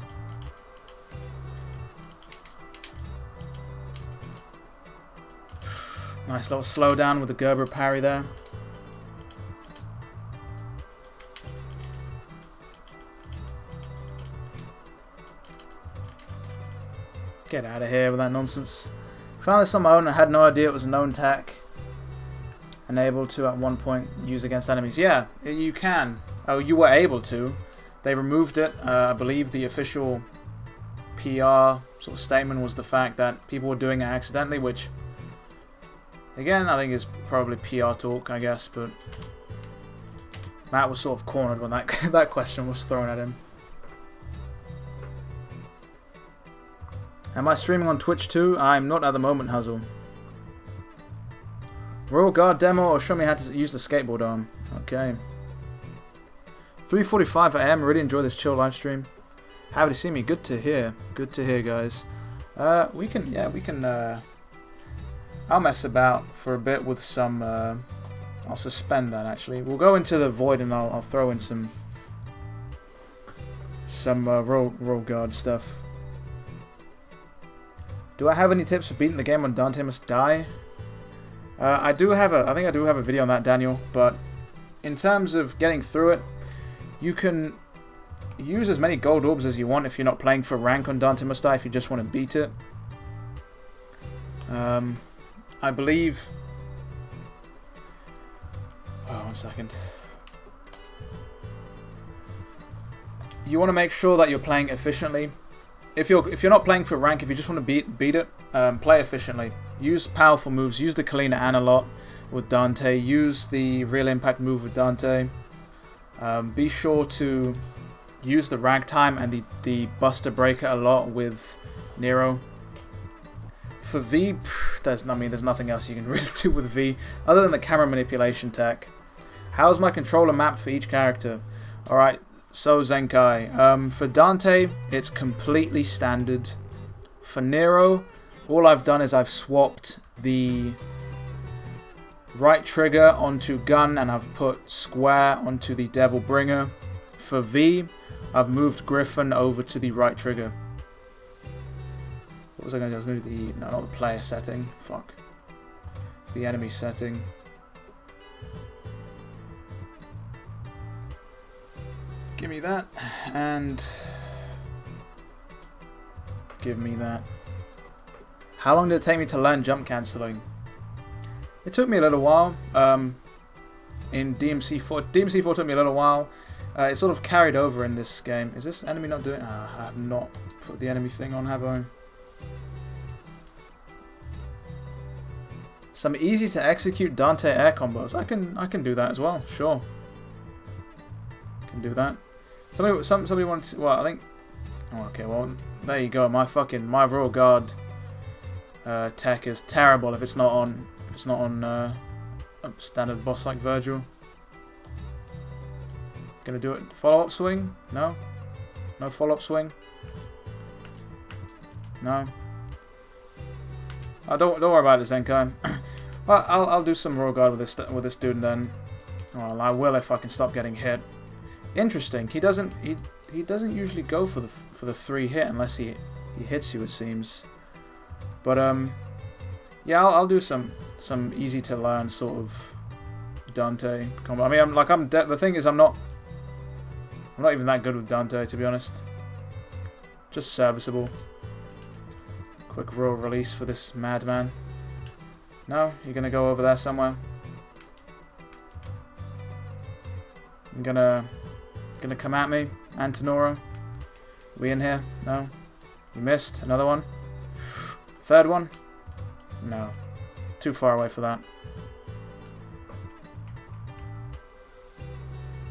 Speaker 1: Nice little slowdown with the Gerber parry there. Get out of here with that nonsense. Found this on my own and had no idea it was a known tech. Unable to at one point use against enemies. Yeah, you can. Oh, you were able to. They removed it. I believe the official PR sort of statement was the fact that people were doing it accidentally, which again, I think is probably PR talk, I guess, but Matt was sort of cornered when that question was thrown at him. Am I streaming on Twitch too? I'm not at the moment, Huzzle. Royal Guard demo or show me how to use the skateboard arm. Okay. 3:45 AM. Really enjoy this chill live stream. Happy to see me. Good to hear. Good to hear, guys. We can. I'll mess about for a bit with some I'll suspend that actually. We'll go into the void and I'll throw in some roll guard stuff. Do I have any tips for beating the game on Dante Must Die? I think I do have a video on that, Daniel. But in terms of getting through it, you can use as many gold orbs as you want if you're not playing for rank on Dante Must Die. If you just want to beat it, I believe. Oh, 1 second. You want to make sure that you're playing efficiently. If you're not playing for rank, if you just want to beat it, play efficiently. Use powerful moves. Use the Kalina Ann a lot with Dante. Use the Real Impact move with Dante. Be sure to use the Ragtime and the Buster Breaker a lot with Nero. For V, there's nothing else you can really do with V other than the camera manipulation tech. How's my controller mapped for each character? Alright, so Zenkai. For Dante, it's completely standard. For Nero, all I've done is I've swapped the right trigger onto gun and I've put square onto the Devil Bringer. For V, I've moved Griffin over to the right trigger. What was I going to do? I was going to do no, not the player setting. Fuck. It's the enemy setting. Give me that, and give me that. How long did it take me to learn jump cancelling? It took me a little while. In DMC 4, DMC 4 took me a little while. It sort of carried over in this game. Is this enemy not doing? I have not put the enemy thing on, have I? Some easy to execute Dante air combos. I can do that as well. Sure. Can do that. Somebody wanted to, well, I think. Oh, okay, well, there you go. My Royal Guard tech is terrible if it's not on a standard boss like Virgil. Gonna do it. Follow-up swing? No. No follow-up swing. No. Oh, don't worry about it, Zenkai. Well, I'll do some Royal Guard with this dude then. Well, I will if I can stop getting hit. Interesting. He doesn't usually go for the 3 hit unless he hits you, it seems. But yeah, I'll do some easy to learn sort of Dante combo. I mean, the thing is, I'm not even that good with Dante, to be honest. Just serviceable. Quick royal release for this madman. No, you're gonna go over there somewhere. I'm gonna come at me, Antonora. We in here? No. You missed. Another one. Third one. No. Too far away for that.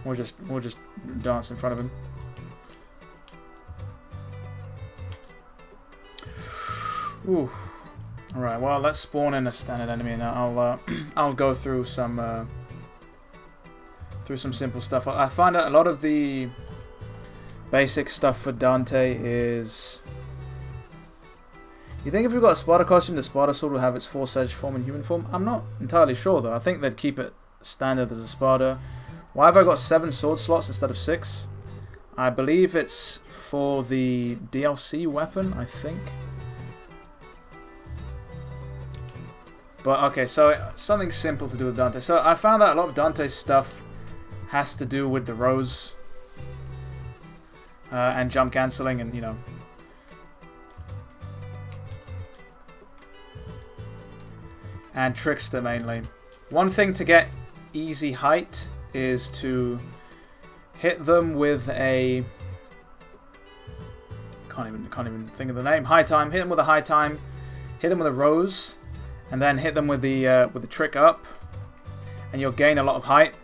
Speaker 1: We'll just dance in front of him. Ooh. All right. Well, let's spawn in a standard enemy, and I'll go through some simple stuff. I find out a lot of the basic stuff for Dante is. You think if we've got a Sparta costume, the Sparta sword will have its 4 Sage form and human form? I'm not entirely sure though. I think they'd keep it standard as a Sparta. Why have I got 7 sword slots instead of 6? I believe it's for the DLC weapon, I think. But okay, so something simple to do with Dante. So I found that a lot of Dante's stuff has to do with the Rose and jump cancelling, and you know. And Trickster mainly. One thing to get easy height is to hit them with a can't even think of the name. High time. Hit them with a high time. Hit them with a Rose, and then hit them with the trick up, and you'll gain a lot of height.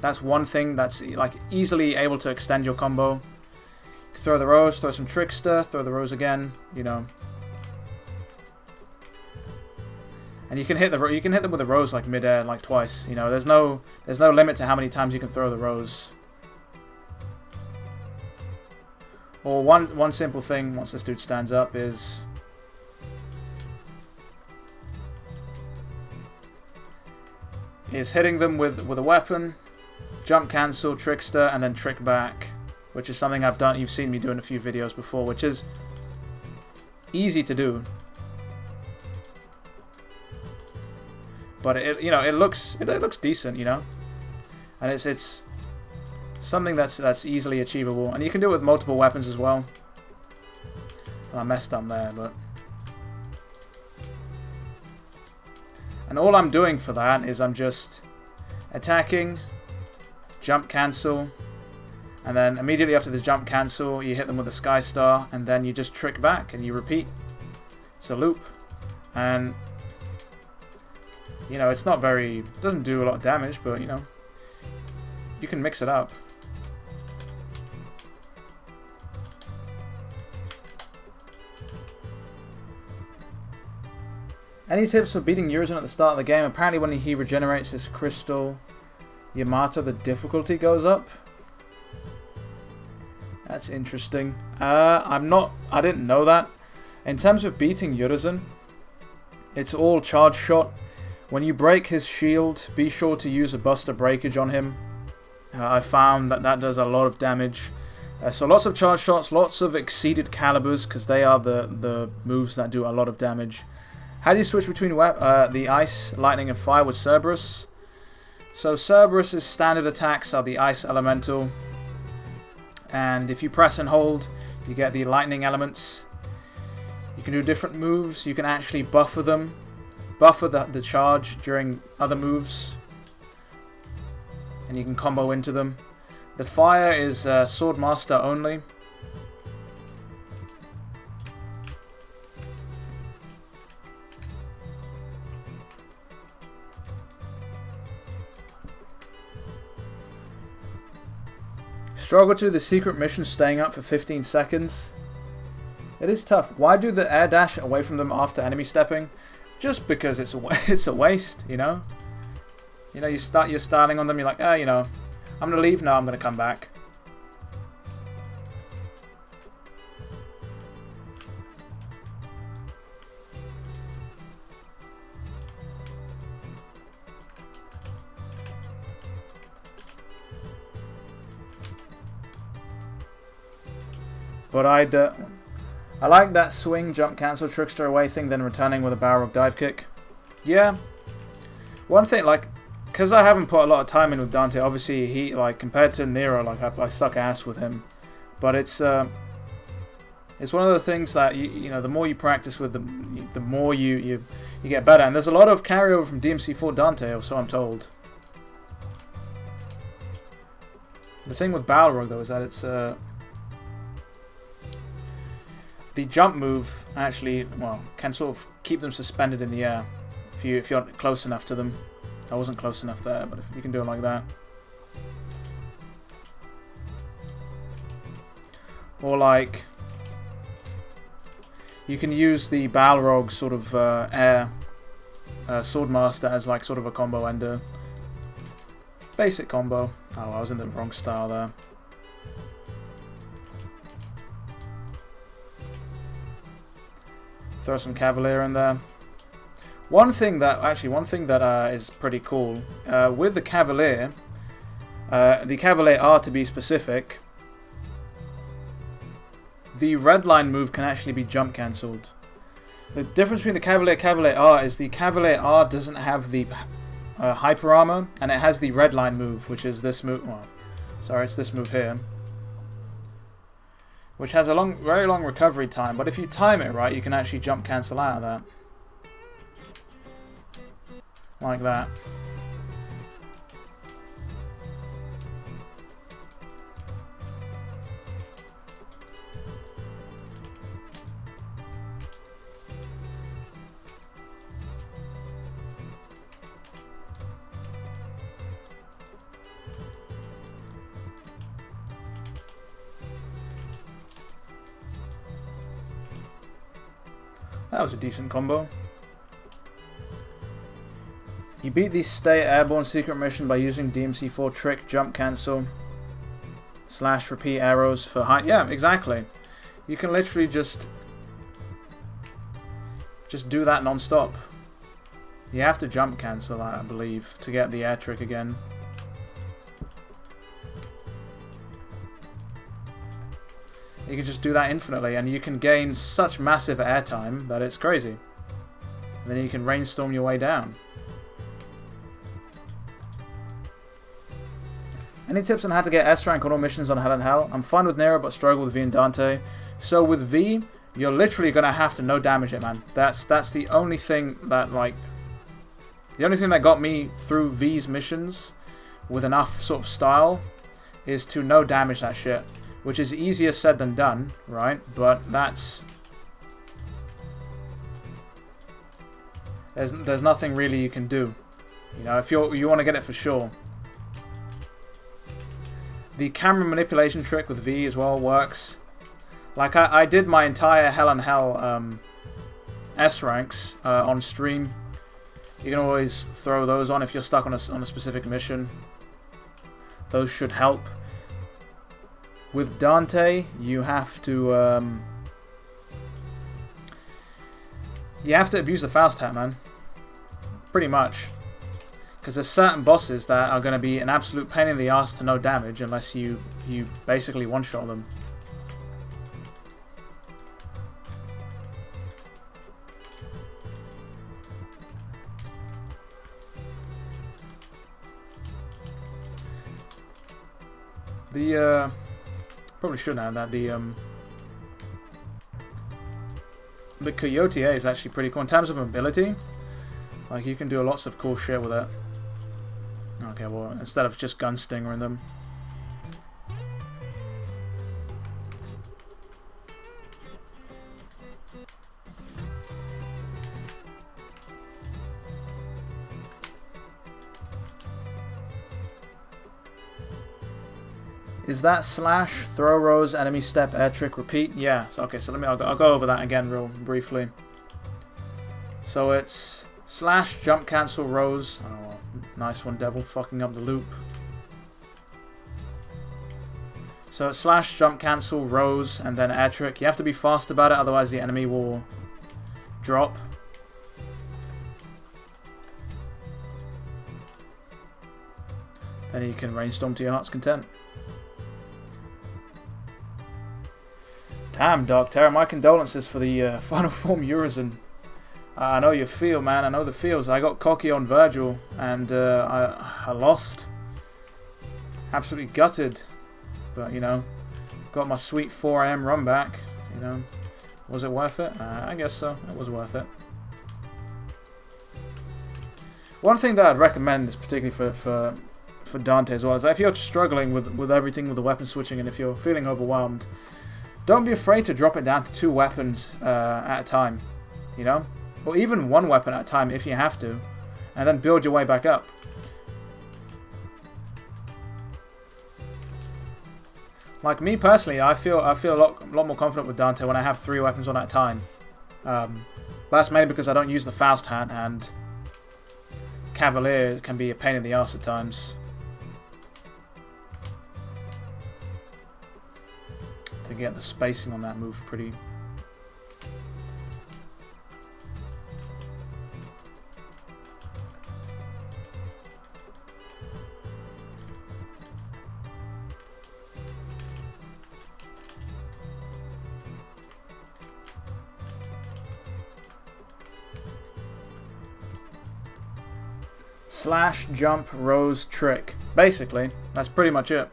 Speaker 1: That's one thing that's like easily able to extend your combo. Throw the Rose, throw some Trickster, throw the Rose again. You know. And you can hit them with the Rose like mid-air, like twice. You know, there's no limit to how many times you can throw the Rose. Or one simple thing once this dude stands up is is hitting them with a weapon, jump cancel, trickster, and then trick back, which is something I've done. You've seen me do in a few videos before, which is easy to do. But it looks decent, you know, and it's something that's easily achievable, and you can do it with multiple weapons as well. And I messed up there, but. And all I'm doing for that is I'm just attacking, jump cancel, and then immediately after the jump cancel, you hit them with a Sky Star, and then you just trick back and you repeat. It's a loop, and you know it's not very, doesn't do a lot of damage, but you know you can mix it up. Any tips for beating Urizen at the start of the game? Apparently when he regenerates his crystal Yamato, the difficulty goes up. That's interesting. I didn't know that. In terms of beating Urizen, it's all charge shot. When you break his shield, be sure to use a Buster Breakage on him. I found that does a lot of damage. So lots of charge shots, lots of Exceeded Calibers, because they are the moves that do a lot of damage. How do you switch between the Ice, Lightning, and Fire with Cerberus? So Cerberus's standard attacks are the Ice Elemental. And if you press and hold, you get the Lightning elements. You can do different moves. You can actually buffer them. Buffer the charge during other moves. And you can combo into them. The Fire is Swordmaster only. Struggle to the secret mission staying up for 15 seconds. It is tough. Why do the air dash away from them after enemy stepping? Just because it's a waste, you know? You know, you're starting on them, you're like, you know, I'm gonna leave, no, I'm gonna come back. But I like that swing, jump, cancel, trickster away thing, then returning with a Balrog dive kick. Yeah. One thing, like, because I haven't put a lot of time in with Dante, obviously he, like, compared to Nero, like, I suck ass with him. But it's one of the things that, you know, the more you practice with the more you get better. And there's a lot of carryover from DMC4 Dante, or so I'm told. The thing with Balrog, though, is that it's, the jump move actually, well, can sort of keep them suspended in the air if you're close enough to them. I wasn't close enough there, but if you can do it like that. Or like, you can use the Balrog sort of air Swordmaster as like sort of a combo ender. Basic combo. Oh, I was in the wrong style there. Throw some Cavalier in there. One thing that is pretty cool with the Cavalier R to be specific, the red line move can actually be jump cancelled. The difference between the Cavalier R is the Cavalier R doesn't have the hyper armor, and it has the red line move, which is this move. Well, sorry, it's this move here, which has a very long recovery time, but if you time it right, you can actually jump cancel out of that. Like that. That was a decent combo. You beat the Stay Airborne secret mission by using DMC4 trick, jump cancel, / repeat arrows for high. Yeah, exactly. You can literally just do that non-stop. You have to jump cancel, I believe, to get the air trick again. You can just do that infinitely, and you can gain such massive airtime that it's crazy. And then you can rainstorm your way down. Any tips on how to get S rank on all missions on Hell and Hell? I'm fine with Nero, but struggle with V and Dante. So with V, you're literally gonna have to no damage it, man. That's the only thing that, like, the only thing that got me through V's missions with enough sort of style is to no damage that shit. Which is easier said than done, right? But that's... There's nothing really you can do. You know, if you want to get it for sure. The camera manipulation trick with V as well works. Like, I did my entire Hell and Hell S ranks on stream. You can always throw those on if you're stuck on a specific mission. Those should help. With Dante, you have to abuse the Faust hat, man. Pretty much. Because there's certain bosses that are going to be an absolute pain in the ass to no damage unless you basically one-shot them. Probably shouldn't have that. The Coyote A is actually pretty cool in terms of mobility. Like, you can do lots of cool shit with it. Okay, well, instead of just gun stingering them. Is that slash, throw rose, enemy step, air trick, repeat? Yeah. So, okay, so I'll go over that again real briefly. So it's slash, jump cancel, rose. Oh, nice one, Devil, fucking up the loop. So it's slash, jump cancel, rose, and then air trick. You have to be fast about it, otherwise the enemy will drop. Then you can rainstorm to your heart's content. Damn, Dark Terror, my condolences for the Final Form Eurozone. I know you feel, man. I know the feels. I got cocky on Virgil, and I lost. Absolutely gutted. But, you know, got my sweet 4 AM run back. You know, was it worth it? I guess so. It was worth it. One thing that I'd recommend, is particularly for Dante as well, is that if you're struggling with everything with the weapon switching, and if you're feeling overwhelmed, don't be afraid to drop it down to 2 weapons at a time, you know? Or even 1 weapon at a time if you have to, and then build your way back up. Like me personally, I feel a lot more confident with Dante when I have 3 weapons on at a time. But that's mainly because I don't use the Faust hat, and Cavalier can be a pain in the ass at times. To get the spacing on that move pretty. Slash, jump, rose, trick. Basically, that's pretty much it.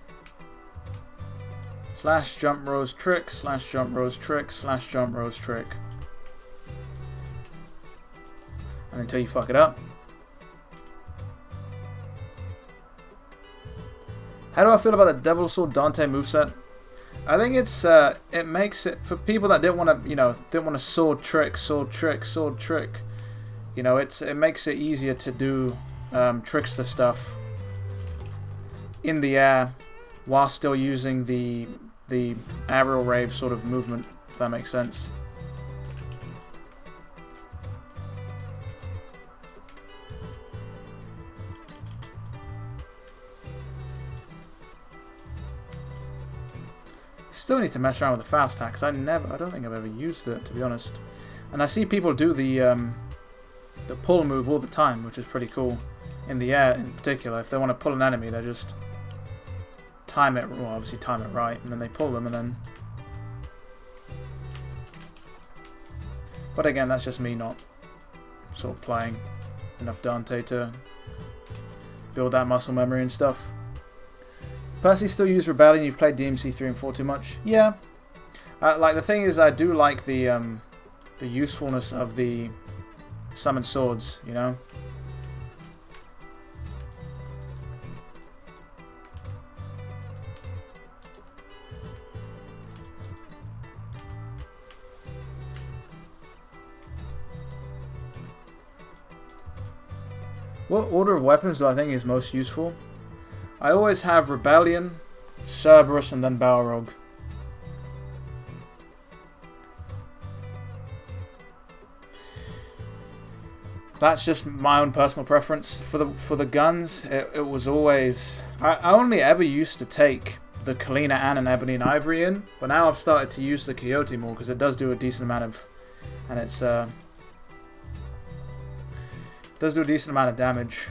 Speaker 1: Slash, jump, rose, trick, slash, jump, rose, trick, slash, jump, rose, trick. And until you fuck it up. How do I feel about the Devil Sword Dante moveset? I think it's it makes it for people that didn't want to, you know, didn't want to sword trick, sword trick, sword trick. You know, it makes it easier to do trickster stuff in the air while still using the aerial rave sort of movement, if that makes sense. Still need to mess around with the Faust hack, because I don't think I've ever used it, to be honest. And I see people do the the pull move all the time, which is pretty cool. In the air, in particular, if they want to pull an enemy, they just time it. Well, obviously time it right, and then they pull them, and then. But again, that's just me not sort of playing enough Dante to build that muscle memory and stuff. Personally, still use Rebellion. You've played DMC 3 and 4 too much. Yeah. Like the thing is, I do like the usefulness of the summoned swords. You know. What order of weapons do I think is most useful? I always have Rebellion, Cerberus, and then Balrog. That's just my own personal preference. For the guns, it was always... I only ever used to take the Kalina Ann and Ebony and Ivory in, but now I've started to use the Coyote more because it does do a decent amount of... And it's... does do a decent amount of damage.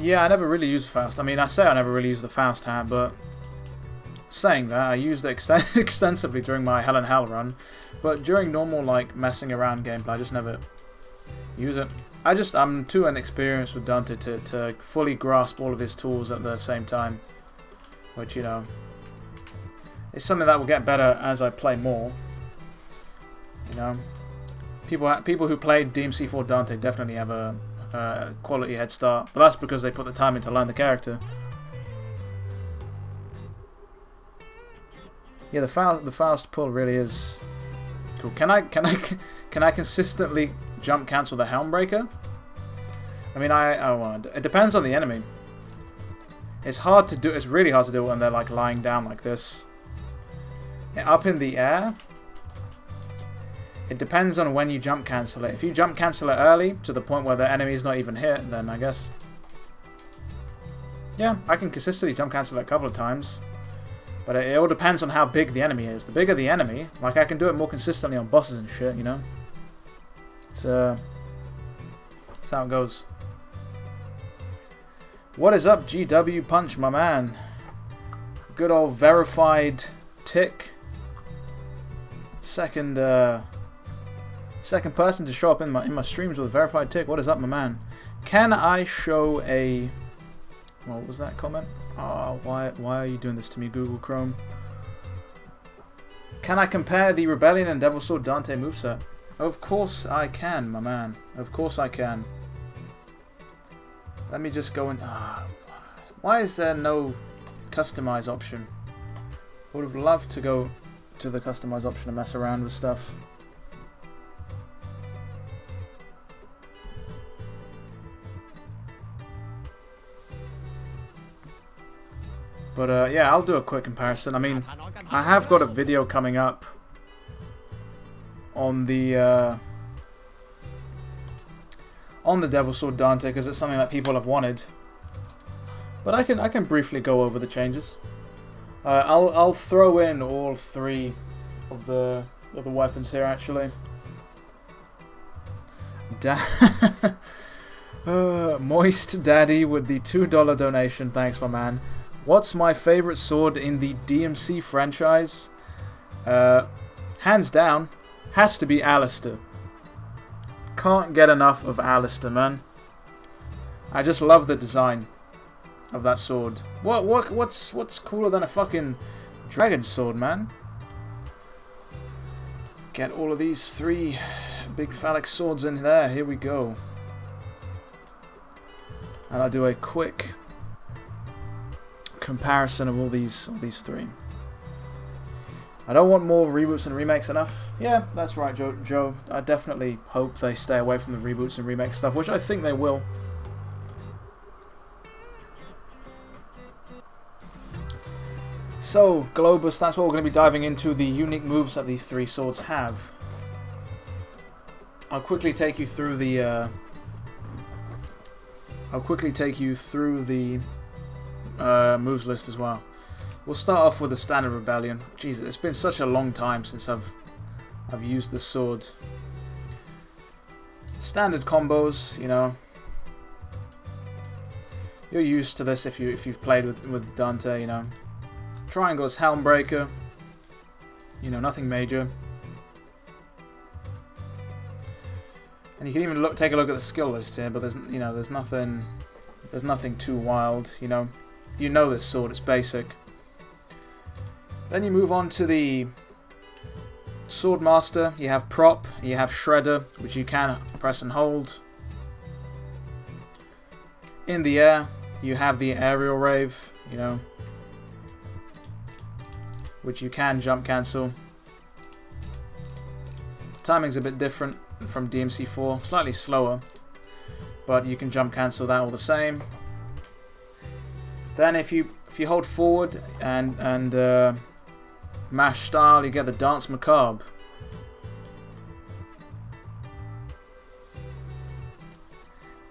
Speaker 1: Yeah, I never really used Faust. I mean, I say I never really used the Faust hat, but saying that, I used it extensively during my Hell and Hell run, but during normal, like, messing around gameplay, I just never use it. I'm too inexperienced with Dante to fully grasp all of his tools at the same time, which, you know, is something that will get better as I play more. You know, people who played DMC 4 Dante definitely have a quality head start, but that's because they put the time in to learn the character. Yeah, the Faust pull really is cool. Can I consistently jump cancel the Helmbreaker? I mean, it depends on the enemy. It's hard to do. It's really hard to do when they're like lying down like this. Yeah, up in the air. It depends on when you jump cancel it. If you jump cancel it early to the point where the enemy is not even hit, then I guess. Yeah, I can consistently jump cancel it a couple of times. But it all depends on how big the enemy is. The bigger the enemy, like I can do it more consistently on bosses and shit, you know? That's how it goes. What is up, GW Punch, my man? Good old verified tick. Second person to show up in my streams with a verified tick. What is up, my man? Can I show a... What was that comment? Oh, why are you doing this to me, Google Chrome? Can I compare the Rebellion and Devil Sword Dante moveset? Of course I can, my man. Of course I can. Let me just go in... why is there no customize option? I would have loved to go to the customize option and mess around with stuff. But yeah, I'll do a quick comparison. I mean, I have got a video coming up on the Devil Sword Dante because it's something that people have wanted. But I can briefly go over the changes. I'll throw in all three of the weapons here actually. Moist Daddy with the $2 donation. Thanks, my man. What's my favorite sword in the DMC franchise? Hands down, has to be Alistair. Can't get enough of Alistair, man. I just love the design of that sword. What's cooler than a fucking dragon sword, man? Get all of these three big phallic swords in there. Here we go. And I'll do a quick comparison of all these three. I don't want more reboots and remakes enough. Yeah, that's right, Joe. I definitely hope they stay away from the reboots and remake stuff, which I think they will. So, Globus, that's what we're going to be diving into, the unique moves that these three swords have. I'll quickly take you through the moves list as well. We'll start off with the standard rebellion. Jesus, it's been such a long time since I've used this sword. Standard combos, you know. You're used to this if you've played with Dante, you know. Triangle's Helmbreaker. You know, nothing major. And you can even take a look at the skill list here, but there's nothing too wild, you know. You know this sword, it's basic. Then you move on to the Swordmaster. You have Prop, you have Shredder, which you can press and hold. In the air, you have the Aerial Rave, you know, which you can jump cancel. Timing's a bit different from DMC 4, slightly slower, but you can jump cancel that all the same. Then if you hold forward and mash style, you get the Dance Macabre.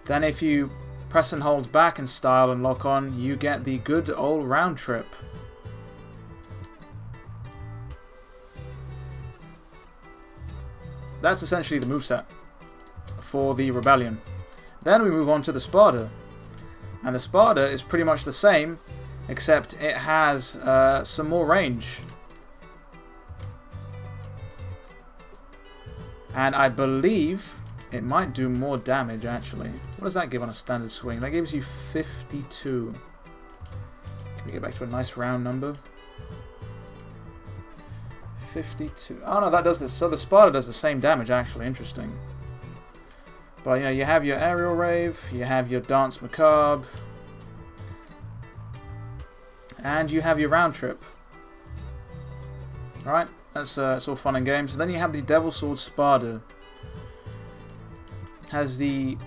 Speaker 1: Then if you press and hold back and style and lock on, you get the good old Round Trip. That's essentially the moveset for the Rebellion. Then we move on to the Sparta. And the Sparta is pretty much the same, except it has some more range. And I believe it might do more damage, actually. What does that give on a standard swing? That gives you 52. Can we get back to a nice round number? 52. Oh no, that does this. So the Sparta does the same damage, actually. Interesting. But you know, you have your Aerial Rave, you have your Dance Macabre, and you have your Round Trip. Alright, that's it's all fun and games. And then you have the Devil Sword Sparta. Has the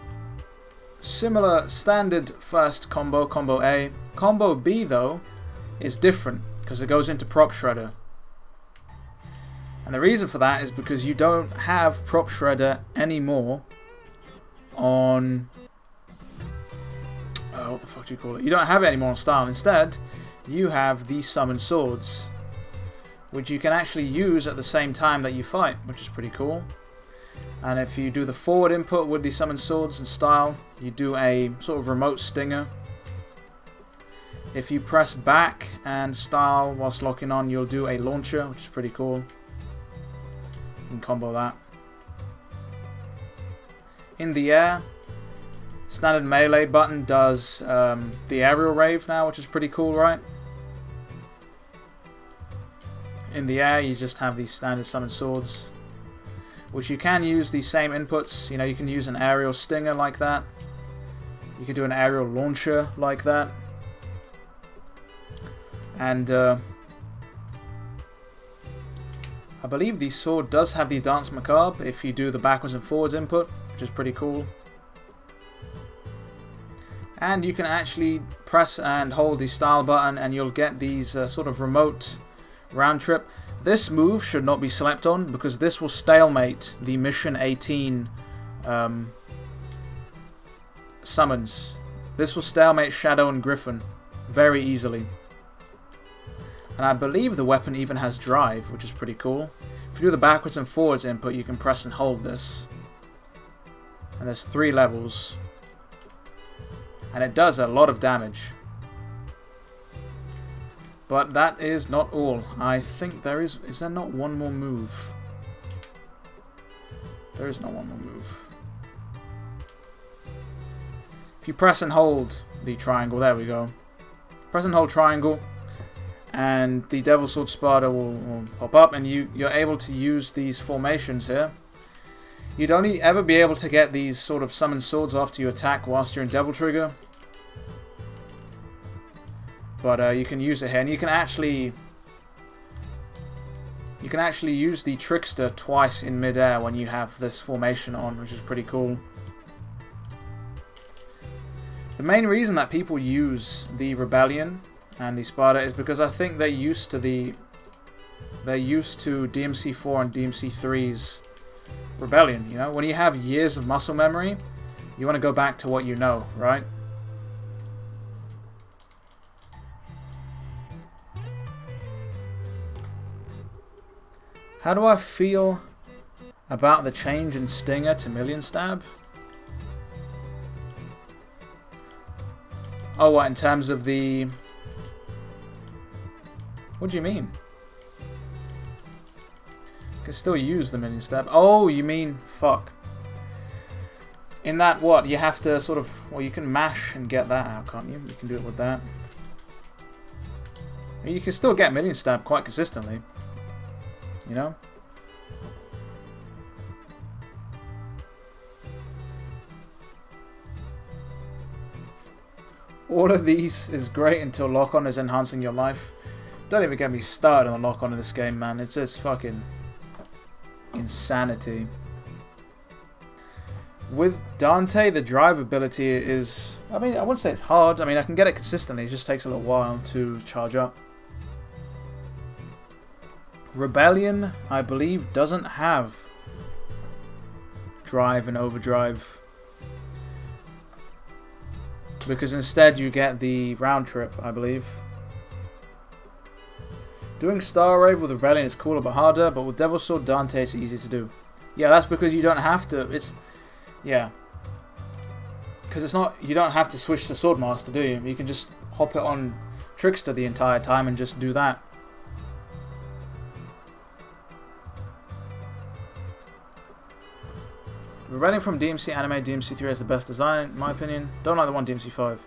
Speaker 1: similar standard first combo, Combo A. Combo B, though, is different because it goes into Prop Shredder. And the reason for that is because you don't have Prop Shredder anymore on... what the fuck do you call it? You don't have it anymore on style. Instead, you have the Summoned Swords, which you can actually use at the same time that you fight, which is pretty cool. And if you do the forward input with the Summoned Swords and style, you do a sort of remote stinger. If you press back and style whilst locking on, you'll do a launcher, which is pretty cool. You can combo that. In the air, standard melee button does the Aerial Rave now, which is pretty cool, right? In the air, you just have these standard Summoned Swords, which you can use these same inputs. You know, you can use an aerial stinger like that. You can do an aerial launcher like that. And I believe the sword does have the Dance Macabre if you do the backwards and forwards input, which is pretty cool. And you can actually press and hold the style button and you'll get these sort of remote Round Trip. This move should not be slept on because this will stalemate the Mission 18 summons. This will stalemate Shadow and Griffin very easily. And I believe the weapon even has drive, which is pretty cool. If you do the backwards and forwards input, you can press and hold this. And there's 3 levels. And it does a lot of damage. But that is not all. I think there is there not one more move? There is not one more move. If you press and hold the triangle, there we go. Press and hold triangle, and the Devil Sword Sparta will pop up, and you're able to use these formations here. You'd only ever be able to get these sort of Summoned Swords after you attack whilst you're in Devil Trigger. But you can use it here, and you can actually use the Trickster twice in midair when you have this formation on, which is pretty cool. The main reason that people use the Rebellion and the Sparta is because I think they're used to DMC4 and DMC3's rebellion. You know, when you have years of muscle memory, you want to go back to what you know, right? How do I feel about the change in Stinger to Million Stab? Oh, what, in terms of the... What do you mean? You can still use the Million Stab. Oh, you mean... Fuck. In that, what? You have to sort of... Well, you can mash and get that out, can't you? You can do it with that. You can still get Million Stab quite consistently. You know? All of these is great until lock-on is enhancing your life. Don't even get me started on the lock-on in this game, man. It's just fucking insanity. With Dante, the drive ability is... I mean, I wouldn't say it's hard. I mean, I can get it consistently. It just takes a little while to charge up. Rebellion, I believe, doesn't have drive and overdrive, because instead you get the round trip, I believe. Doing Star Rave with Rebellion is cooler but harder, but with Devil Sword Dante it's easy to do. Yeah, that's because you don't have to. It's... Yeah. Because it's not... You don't have to switch to Swordmaster, do you? You can just hop it on Trickster the entire time and just do that. Rebellion from DMC Anime, DMC3 has the best design, in my opinion. Don't like the one DMC5.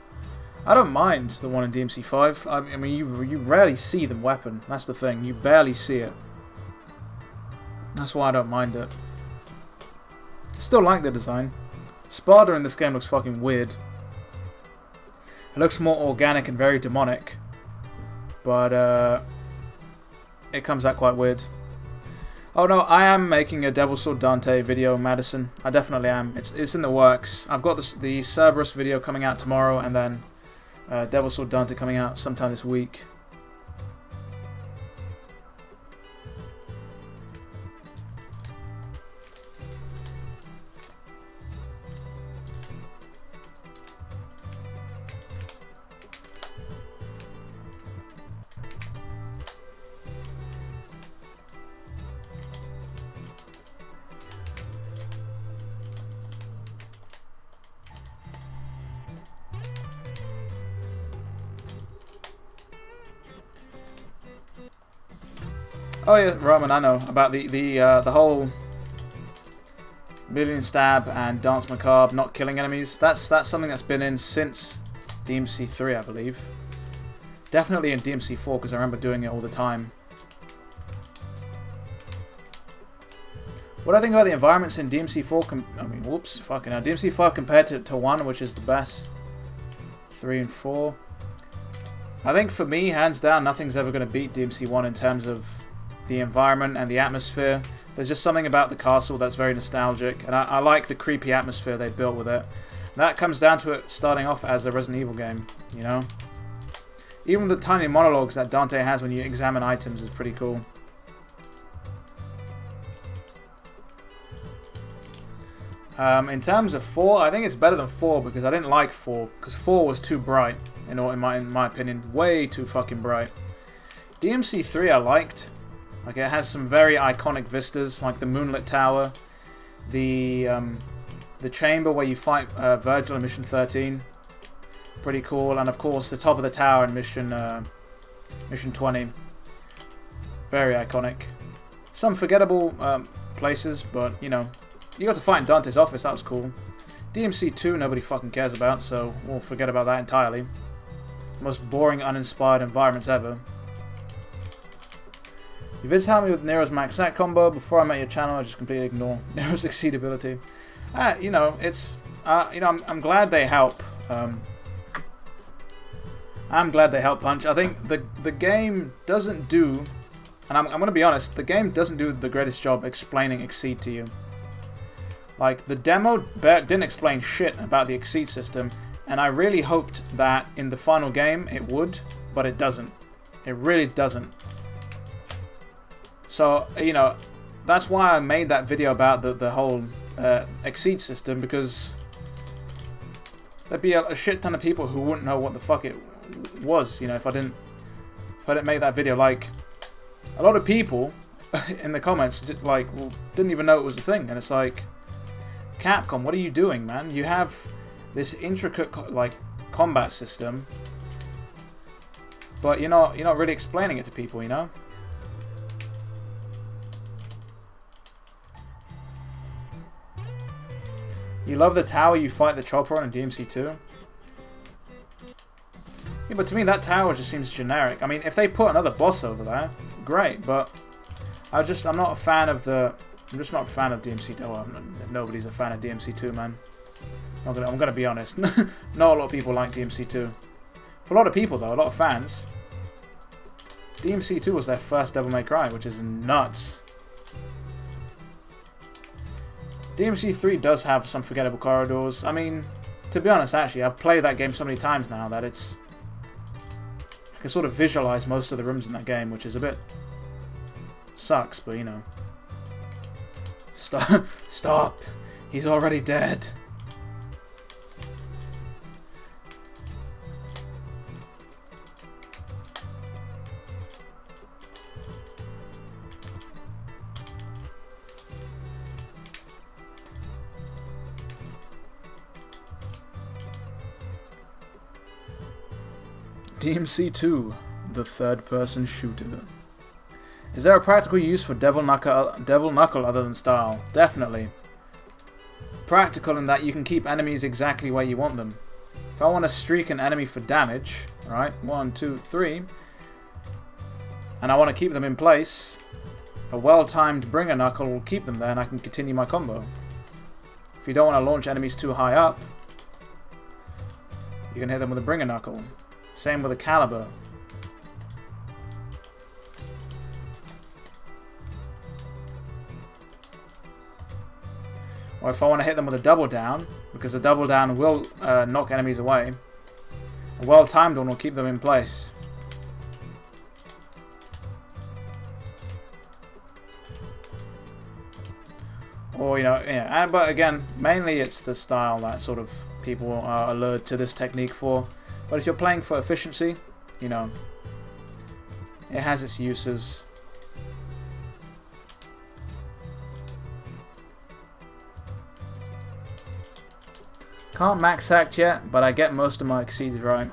Speaker 1: I don't mind the one in DMC5. I mean, you rarely see the weapon. That's the thing. You barely see it. That's why I don't mind it. Still like the design. Sparta in this game looks fucking weird. It looks more organic and very demonic. But, it comes out quite weird. Oh no, I am making a Devil Sword Dante video, Madison. I definitely am. It's in the works. I've got the Cerberus video coming out tomorrow, and then Devil Sword Dante coming out sometime this week. Oh yeah, Roman, I know about the whole Million Stab and Dance Macabre not killing enemies. That's something that's been in since DMC3, I believe. Definitely in DMC4 because I remember doing it all the time. What I think about the environments in DMC4, I mean, whoops, fucking hell, DMC5 compared to 1, which is the best. 3 and 4. I think for me, hands down, nothing's ever going to beat DMC1 in terms of the environment and the atmosphere. There's just something about the castle that's very nostalgic, and I like the creepy atmosphere they built with it. And that comes down to it starting off as a Resident Evil game, you know? Even the tiny monologues that Dante has when you examine items is pretty cool. In terms of 4, I think it's better than 4 because I didn't like 4, because 4 was too bright, in my opinion. Way too fucking bright. DMC3 I liked. Like, it has some very iconic vistas, like the Moonlit Tower, the chamber where you fight Virgil in Mission 13, pretty cool, and of course the top of the tower in Mission 20, very iconic. Some forgettable places, but you know, you got to fight in Dante's office, that was cool. DMC2 nobody fucking cares about, so we'll forget about that entirely. Most boring, uninspired environments ever. You did help me with Nero's max stat combo. Before I met your channel, I just completely ignore Nero's exceed ability. You know, it's you know, I'm glad they help. I'm glad they help Punch. I think the game doesn't do, and I'm gonna be honest, the game doesn't do the greatest job explaining exceed to you. Like, the demo didn't explain shit about the exceed system, and I really hoped that in the final game it would. but it doesn't. It really doesn't. So, you know, that's why I made that video about the whole exceed system, because there'd be a shit ton of people who wouldn't know what the fuck it was, you know, if I didn't make that video. Like, a lot of people in the comments didn't even know it was a thing, and it's like, Capcom, what are you doing, man? You have this intricate combat system, but you're not really explaining it to people, you know? You love the tower you fight the chopper on in DMC 2? Yeah, but to me that tower just seems generic. I mean, if they put another boss over there, great, but I'm not a fan of I'm just not a fan of DMC 2. Well, nobody's a fan of DMC 2, man. I'm gonna be honest. Not a lot of people like DMC 2. For a lot of people, though, a lot of fans, DMC 2 was their first Devil May Cry, which is nuts. DMC 3 does have some forgettable corridors. I mean, to be honest, actually, I've played that game so many times now that I can sort of visualize most of the rooms in that game, which is a bit sucks, but you know. Stop! He's already dead. DMC 2, the third-person shooter. Is there a practical use for Devil Knuckle other than style? Definitely. Practical in that you can keep enemies exactly where you want them. If I want to streak an enemy for damage, right, 1, 2, 3, and I want to keep them in place, a well-timed Bringer Knuckle will keep them there and I can continue my combo. If you don't want to launch enemies too high up, you can hit them with a Bringer Knuckle. Same with a Caliber. Or if I want to hit them with a double down, because a double down will knock enemies away, a well-timed one will keep them in place. Or, you know, yeah, but again, mainly it's the style that sort of people are allured to this technique for. But if you're playing for efficiency, you know, it has its uses. Can't max act yet, but I get most of my exceeds right.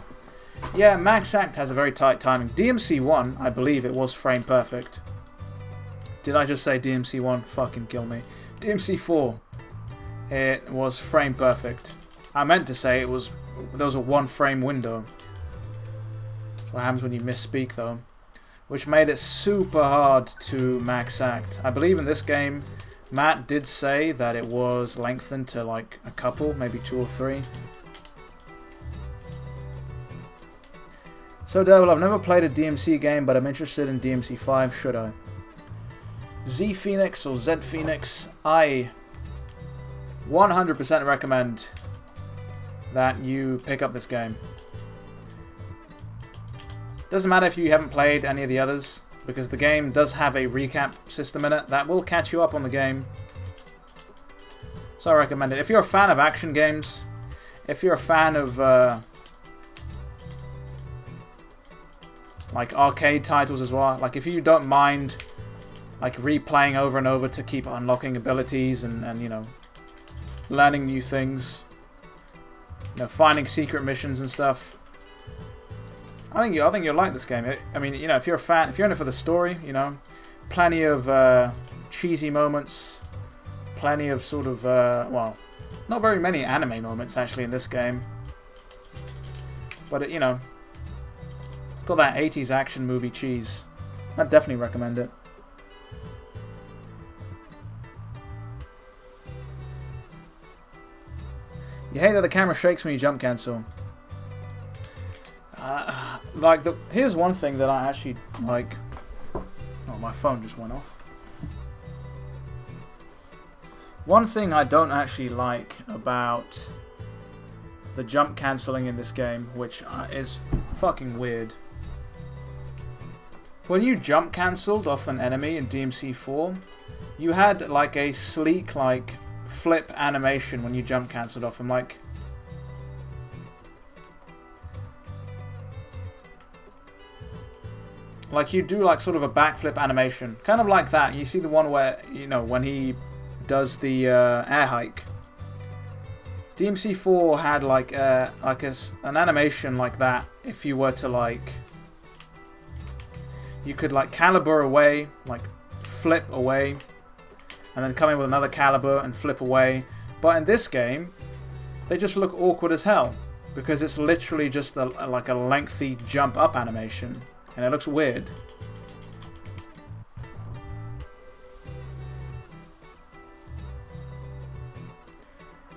Speaker 1: Yeah, max act has a very tight timing. DMC 1, I believe it was frame perfect. Did I just say DMC 1? Fucking kill me. DMC 4, it was frame perfect. I meant to say there was a 1 frame window. That's what happens when you misspeak, though. Which made it super hard to max act. I believe in this game, Matt did say that it was lengthened to like a couple, maybe 2 or 3. So Devil, I've never played a DMC game, but I'm interested in DMC 5. Should I? Z Phoenix or Z Phoenix? I 100% recommend that you pick up this game. Doesn't matter if you haven't played any of the others, because the game does have a recap system in it that will catch you up on the game. So I recommend it. If you're a fan of action games, if you're a fan of like arcade titles as well, like if you don't mind like replaying over and over to keep unlocking abilities and you know, learning new things, you know, finding secret missions and stuff, I think you'll like this game. I mean, you know, if you're a fan, if you're in it for the story, you know, plenty of cheesy moments, plenty of sort of well, not very many anime moments actually in this game, but it, you know, got that 80s action movie cheese. I'd definitely recommend it. You hate that the camera shakes when you jump cancel. Like, here's one thing that I actually like. Oh, my phone just went off. One thing I don't actually like about the jump cancelling in this game, which is fucking weird. when you jump cancelled off an enemy in DMC 4, you had like a sleek like flip animation when you jump cancelled off him, like you do like sort of a backflip animation, kind of like that. You see the one where, you know, when he does the air hike. DMC 4 had like an animation like that. If you were to like, you could like caliber away, like flip away, and then come in with another caliber and flip away. But in this game, they just look awkward as hell because it's literally just like a lengthy jump up animation, and it looks weird.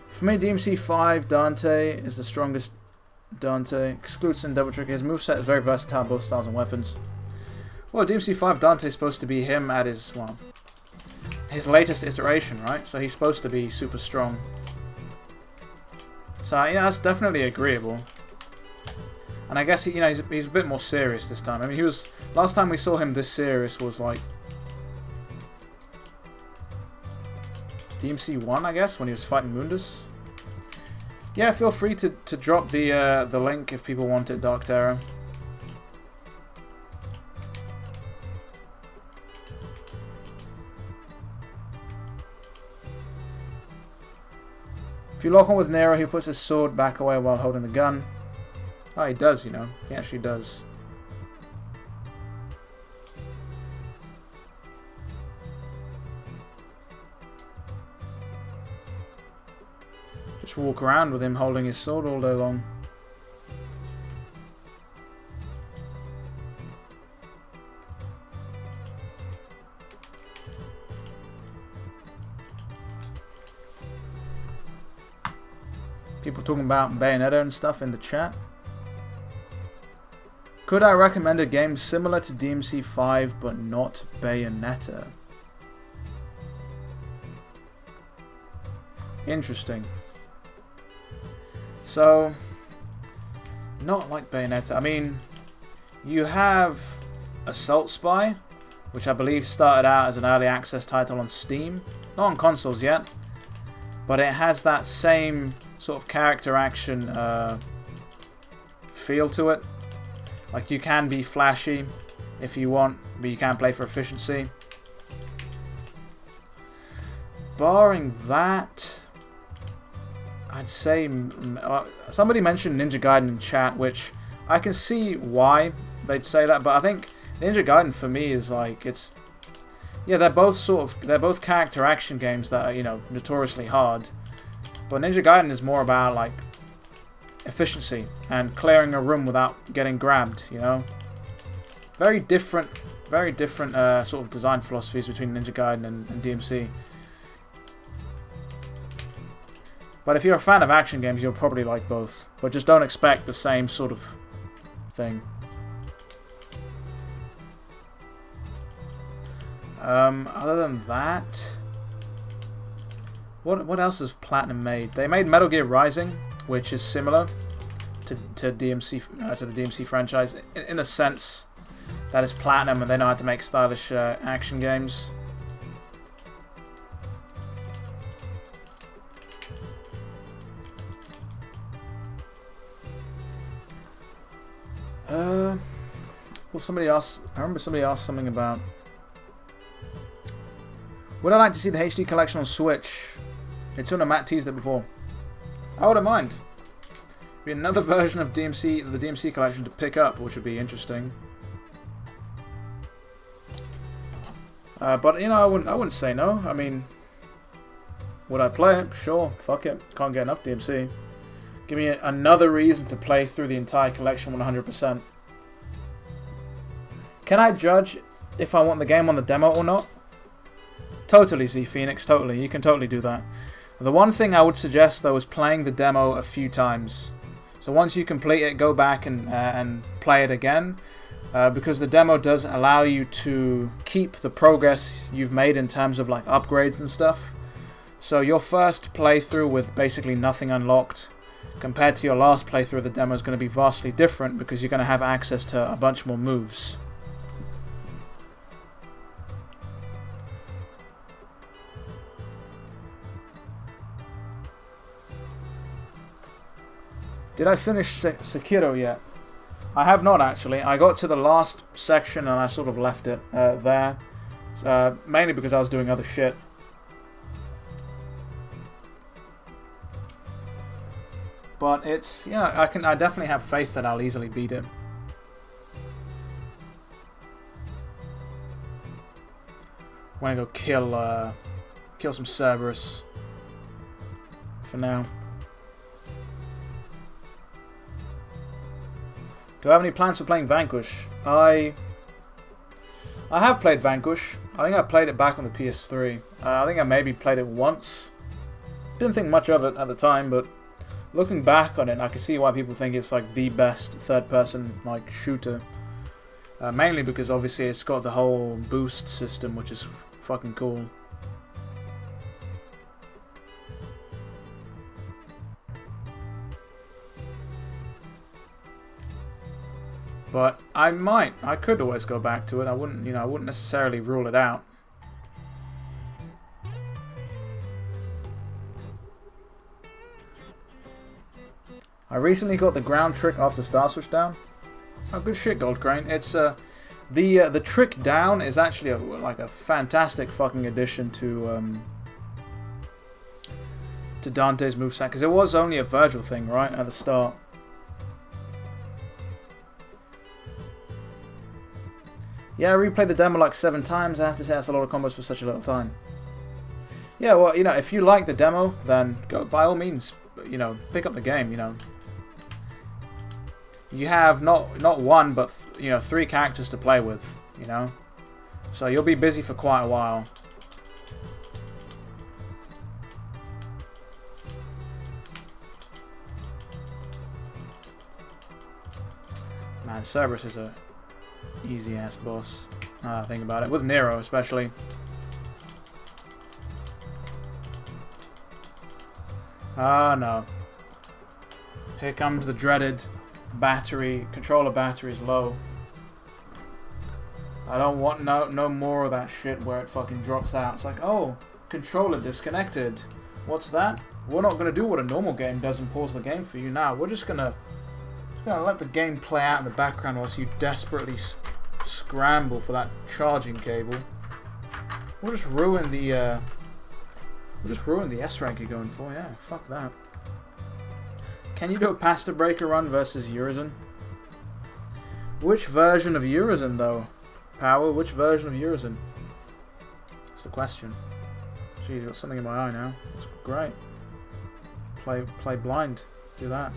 Speaker 1: For me, DMC 5 Dante is the strongest Dante. Excludes and DevilNeverCry. His moveset is very versatile in both styles and weapons. Well, DMC 5 Dante is supposed to be him at his, well, his latest iteration, right? So he's supposed to be super strong. So yeah, that's definitely agreeable. And I guess he's a bit more serious this time. I mean, last time we saw him this serious was like DMC 1, I guess, when he was fighting Mundus. Yeah, feel free to drop the link if people want it, Dark Terror. If you lock on with Nero, he puts his sword back away while holding the gun. Oh, he does, you know. He actually does. Just walk around with him holding his sword all day long. People talking about Bayonetta and stuff in the chat. Could I recommend a game similar to DMC 5 but not Bayonetta? Interesting. So, not like Bayonetta. I mean, you have Assault Spy, which I believe started out as an early access title on Steam. Not on consoles yet, but it has that same sort of character action feel to it. Like, you can be flashy if you want, but you can play for efficiency. Barring that, I'd say somebody mentioned Ninja Gaiden in chat, which I can see why they'd say that, but I think Ninja Gaiden for me is like, they're both character action games that are, you know, notoriously hard. But Ninja Gaiden is more about like efficiency and clearing a room without getting grabbed, you know. Very different sort of design philosophies between Ninja Gaiden and DMC. But if you're a fan of action games, you'll probably like both. But just don't expect the same sort of thing. Other than that, what else has Platinum made? They made Metal Gear Rising, which is similar to DMC to the DMC franchise in a sense. That is Platinum, and they know how to make stylish action games. Well, somebody asked. I remember somebody asked something about. Would I like to see the HD collection on Switch? It's on a Matt teased it before. I wouldn't mind. Be another version of the DMC collection to pick up, which would be interesting. But you know, I wouldn't say no. I mean, would I play it? Sure. Fuck it. Can't get enough DMC. Give me another reason to play through the entire collection 100%. Can I judge if I want the game on the demo or not? Totally, Z Phoenix, totally. You can totally do that. The one thing I would suggest, though, is playing the demo a few times. So once you complete it, go back and play it again. Because the demo does allow you to keep the progress you've made in terms of like upgrades and stuff. So your first playthrough with basically nothing unlocked compared to your last playthrough of the demo is going to be vastly different because you're going to have access to a bunch more moves. Did I finish Sekiro yet? I have not actually. I got to the last section and I sort of left it there. Mainly because I was doing other shit. But it's, I definitely have faith that I'll easily beat it. I'm gonna go kill some Cerberus for now. Do I have any plans for playing Vanquish? I have played Vanquish. I think I played it back on the PS3. I think I maybe played it once. Didn't think much of it at the time, but looking back on it, I can see why people think it's like the best third-person like shooter. Mainly because obviously it's got the whole boost system, which is fucking cool. But I could always go back to it. I wouldn't necessarily rule it out. I recently got the ground trick after Star Switch down. Oh, good shit, Gold Crane. It's the trick down is actually like a fantastic fucking addition to Dante's moveset, because it was only a Virgil thing right at the start. Yeah, I replayed the demo like 7 times. I have to say that's a lot of combos for such a little time. Yeah, well, if you like the demo, then go by all means, pick up the game. You have not one, but 3 characters to play with. So you'll be busy for quite a while. Man, Cerberus is a easy ass boss. Think about it. With Nero especially. Ah no. Here comes the dreaded battery. Controller battery is low. I don't want no more of that shit where it fucking drops out. It's like, oh, controller disconnected. What's that? We're not gonna do what a normal game does and pause the game for you now. We're just gonna let the game play out in the background whilst you desperately scramble for that charging cable. We'll just ruin the S rank you're going for. Yeah, fuck that. Can you do a pasta breaker run versus Urizen? Which version of Urizen though? Power, which version of Urizen? That's the question. Jeez, got something in my eye now. That's great. Play blind. Do that.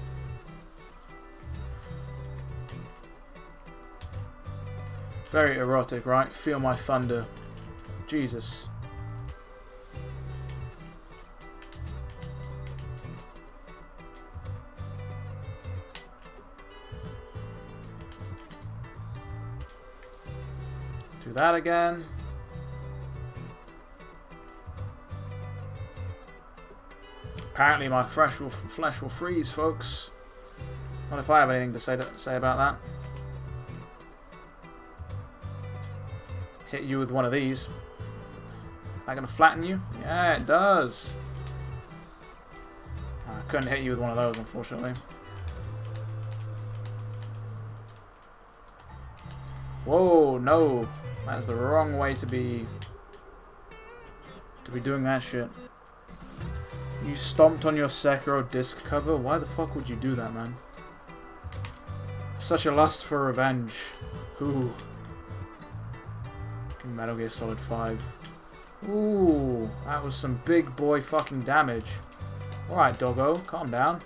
Speaker 1: Very erotic, right? Feel my thunder. Jesus. Do that again. Apparently my flesh will freeze, folks. Not if I have anything to say about that. Hit you with one of these. That gonna flatten you? Yeah, it does. I couldn't hit you with one of those, unfortunately. Whoa, no. That's the wrong way to be doing that shit. You stomped on your Sekiro disc cover? Why the fuck would you do that, man? Such a lust for revenge. Ooh. Metal Gear Solid 5. Ooh, that was some big boy fucking damage. Alright, doggo, calm down.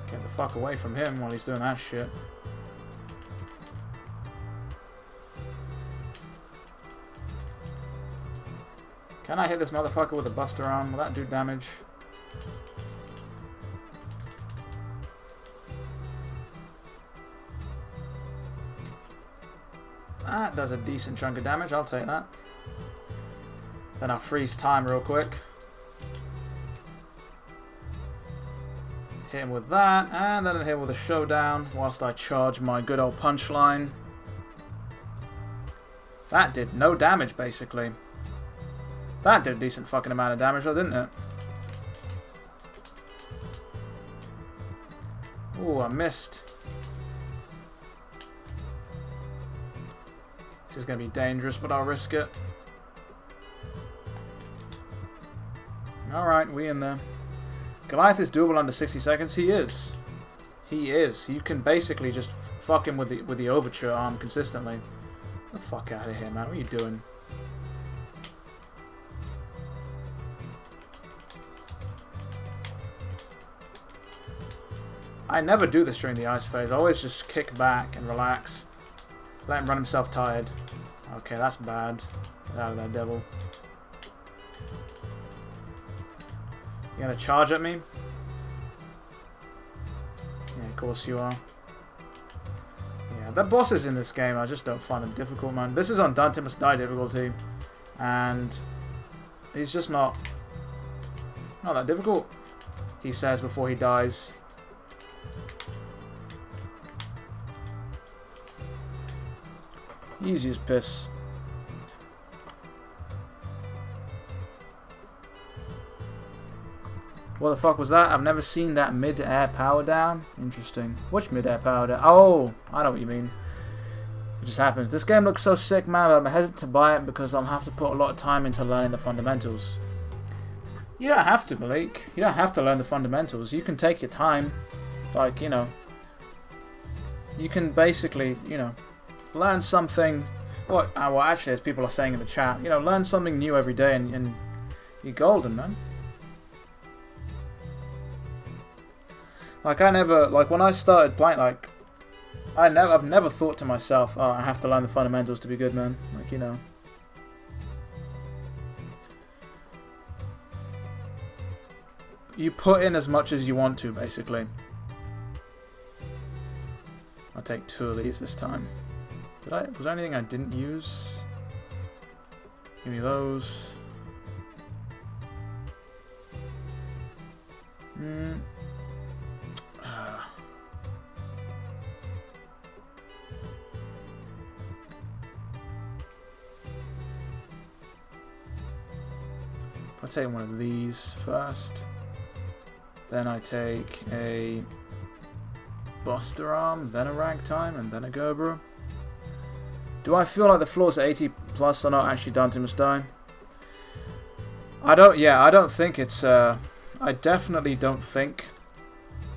Speaker 1: Get the fuck away from him while he's doing that shit. Can I hit this motherfucker with a Buster Arm? Will that do damage? That does a decent chunk of damage, I'll take that. Then I'll freeze time real quick. Hit him with that, and then I'll hit him with a showdown whilst I charge my good old punchline. That did no damage, basically. That did a decent fucking amount of damage, though, didn't it? Ooh, I missed. This is going to be dangerous, but I'll risk it. Alright, we in there. Goliath is doable under 60 seconds. He is. He is. You can basically just fuck him with the overture arm consistently. Get the fuck out of here, man. What are you doing? I never do this during the ice phase. I always just kick back and relax. Let him run himself tired. Okay, that's bad. Get out of there, devil. You gonna charge at me? Yeah, of course you are. Yeah, the bosses in this game, I just don't find them difficult, man. This is on Dante Must Die difficulty. And he's just not that difficult, he says before he dies. Easy as piss. What the fuck was that? I've never seen that mid-air power down. Interesting. Which mid-air power down? Oh, I know what you mean. It just happens. This game looks so sick, man, but I'm hesitant to buy it because I'll have to put a lot of time into learning the fundamentals. You don't have to, Malik. You don't have to learn the fundamentals. You can take your time. Like, you know. You can basically, you know, learn something. Well, actually, as people are saying in the chat, you know, learn something new every day and you're golden, man. Like, when I started playing, like, I've never thought to myself, oh, I have to learn the fundamentals to be good, man. Like, you know. You put in as much as you want to, basically. I'll take 2 of these this time. Was there anything I didn't use? Give me those. I'll take one of these first. Then I take a Buster Arm, then a Ragtime, and then a Gerber. Do I feel like the floors at 80 plus are not actually Dante Must Die? I don't think it's, I definitely don't think,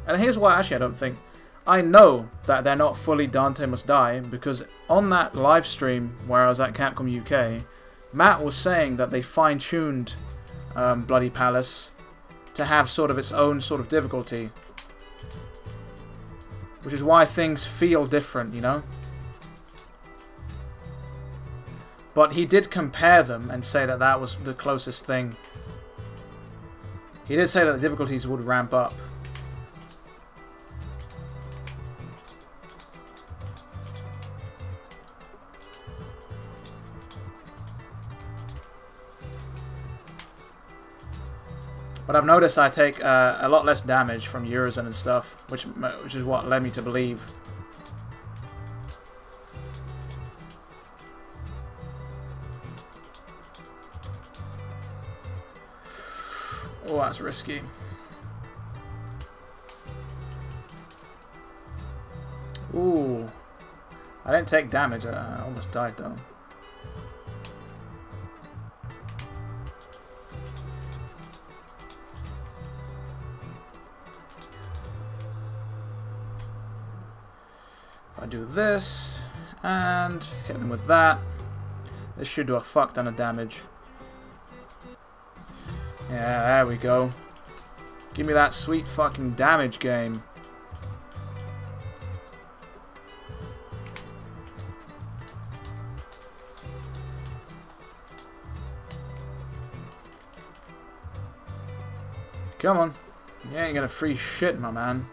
Speaker 1: and here's why actually I don't think, I know that they're not fully Dante Must Die, because on that live stream where I was at Capcom UK, Matt was saying that they fine-tuned Bloody Palace to have sort of its own sort of difficulty. Which is why things feel different, you know? But he did compare them and say that that was the closest thing. He did say that the difficulties would ramp up. But I've noticed I take a lot less damage from Urizen and stuff, which is what led me to believe. Oh, that's risky. Ooh. I didn't take damage. I almost died though. If I do this and hit them with that, this should do a fuck ton of damage. Yeah, there we go. Give me that sweet fucking damage game. Come on. You ain't gonna free shit, my man.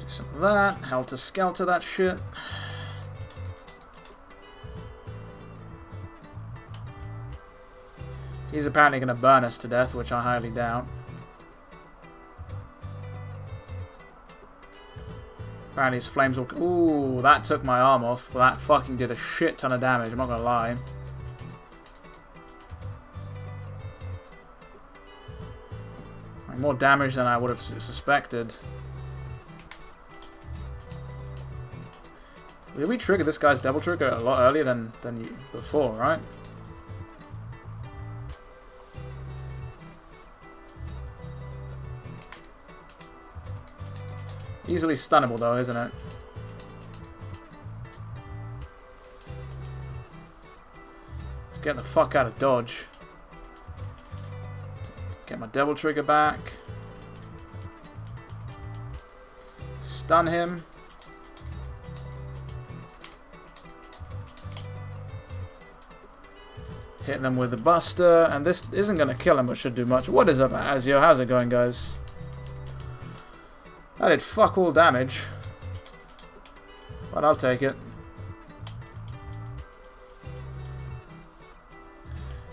Speaker 1: Some of that, helter skelter that shit. He's apparently going to burn us to death, which I highly doubt. Apparently his flames will... Ooh, that took my arm off. But that fucking did a shit ton of damage, I'm not going to lie. Like, more damage than I would have suspected. Did we trigger this guy's devil trigger a lot earlier than before, right? Easily stunnable though, isn't it? Let's get the fuck out of dodge. Get my devil trigger back. Stun him. Hit them with the buster, and this isn't going to kill him, but should do much. What is up, Azio? How's it going, guys? That did fuck all damage, but I'll take it.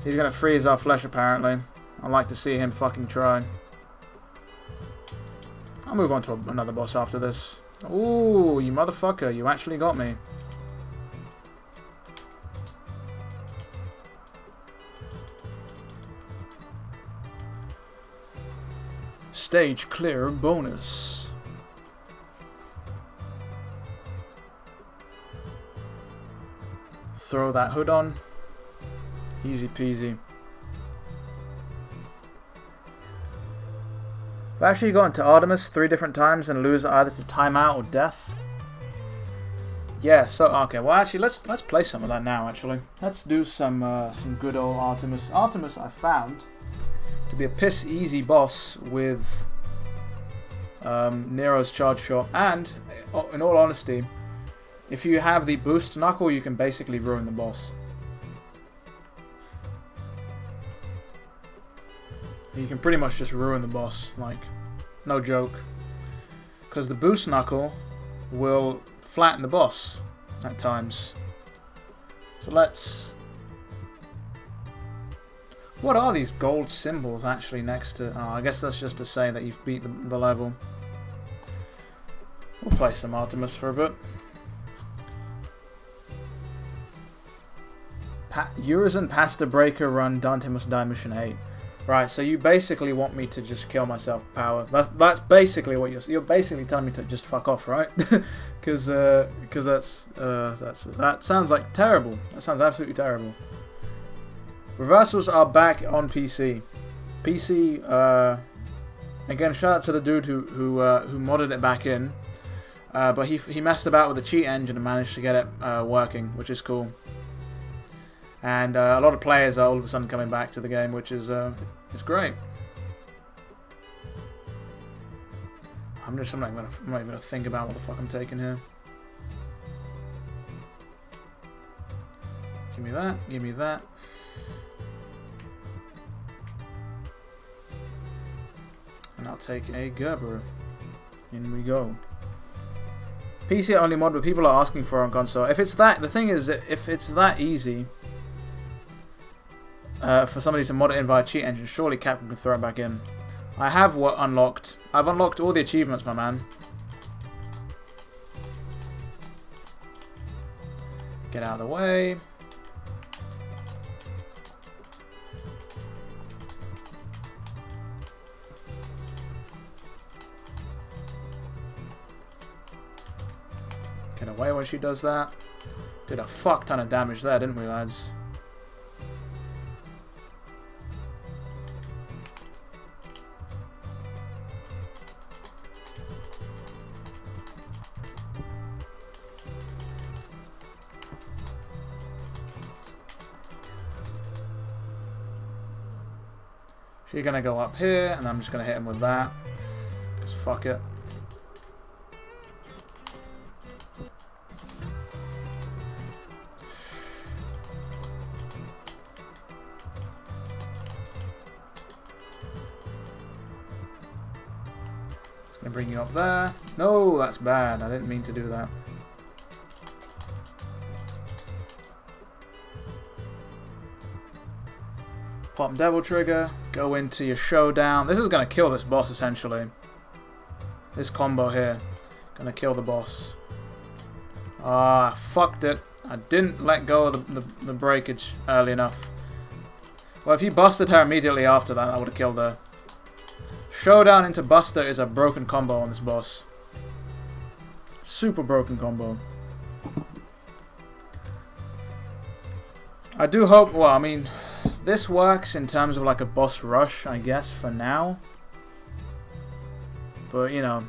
Speaker 1: He's going to freeze our flesh, apparently. I'd like to see him fucking try. I'll move on to another boss after this. Ooh, you motherfucker, you actually got me. Stage clear bonus. Throw that hood on. Easy peasy. I've actually gone to Artemis 3 different times and lose either to timeout or death. Yeah, so okay, well actually let's play some of that now actually. Let's do some good old Artemis. Artemis I found to be a piss easy boss with Nero's charge shot, and in all honesty, if you have the boost knuckle, you can basically ruin the boss. You can pretty much just ruin the boss, like, no joke. Because the boost knuckle will flatten the boss at times. So let's... What are these gold symbols actually next to... Oh, I guess that's just to say that you've beat the level. We'll play some Artemis for a bit. Urizen Pasta Breaker Run Dante Must Die Mission 8. Right, so you basically want me to just kill myself with power. That's basically what you're basically telling me to just fuck off, right? Because that sounds like terrible. That sounds absolutely terrible. Reversals are back on PC. PC. Again, shout out to the dude who modded it back in. But he messed about with the cheat engine and managed to get it working, which is cool. And a lot of players are all of a sudden coming back to the game, which is great. I'm not even gonna think about what the fuck I'm taking here. Give me that. Give me that. And I'll take a Gerber. In we go. PC only mod, but people are asking for it on console. If it's that, the thing is, if it's that easy for somebody to mod it in via cheat engine, surely Capcom can throw it back in. I have unlocked. I've unlocked all the achievements, my man. Get out of the way. Get away when she does that. Did a fuck ton of damage there, didn't we, lads? She's gonna go up here, and I'm just gonna hit him with that. Because fuck it. It's gonna bring you up there. No, that's bad. I didn't mean to do that. Pop Devil Trigger, go into your showdown. This is going to kill this boss, essentially. This combo here. Going to kill the boss. Ah, fucked it. I didn't let go of the breakage early enough. Well, if you busted her immediately after that, I would have killed her. Showdown into Buster is a broken combo on this boss. Super broken combo. I do hope, well, I mean, this works in terms of like a boss rush, I guess, for now. But, you know,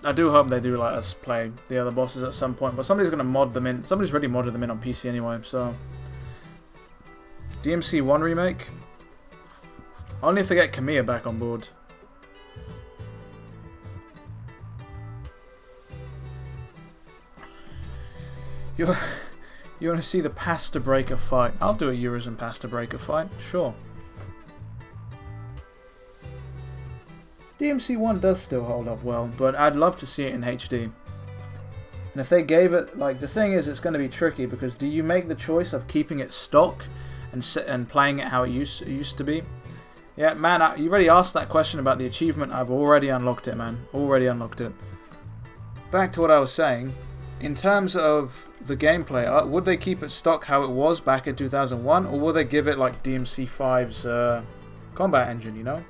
Speaker 1: I do hope they do let us play the other bosses at some point. But somebody's going to mod them in. Somebody's already modded them in on PC anyway, so. DMC 1 remake. Only if they get Kamiya back on board. You want to see the Pasta Breaker fight? I'll do a Eurozone Pasta Breaker fight, sure. DMC 1 does still hold up well, but I'd love to see it in HD. And if they gave it, like, the thing is, it's going to be tricky, because do you make the choice of keeping it stock and playing it how it used to be? Yeah, man, you already asked that question about the achievement. I've already unlocked it, man. Already unlocked it. Back to what I was saying. In terms of the gameplay, would they keep it stock how it was back in 2001, or will they give it like DMC 5's combat engine, you know?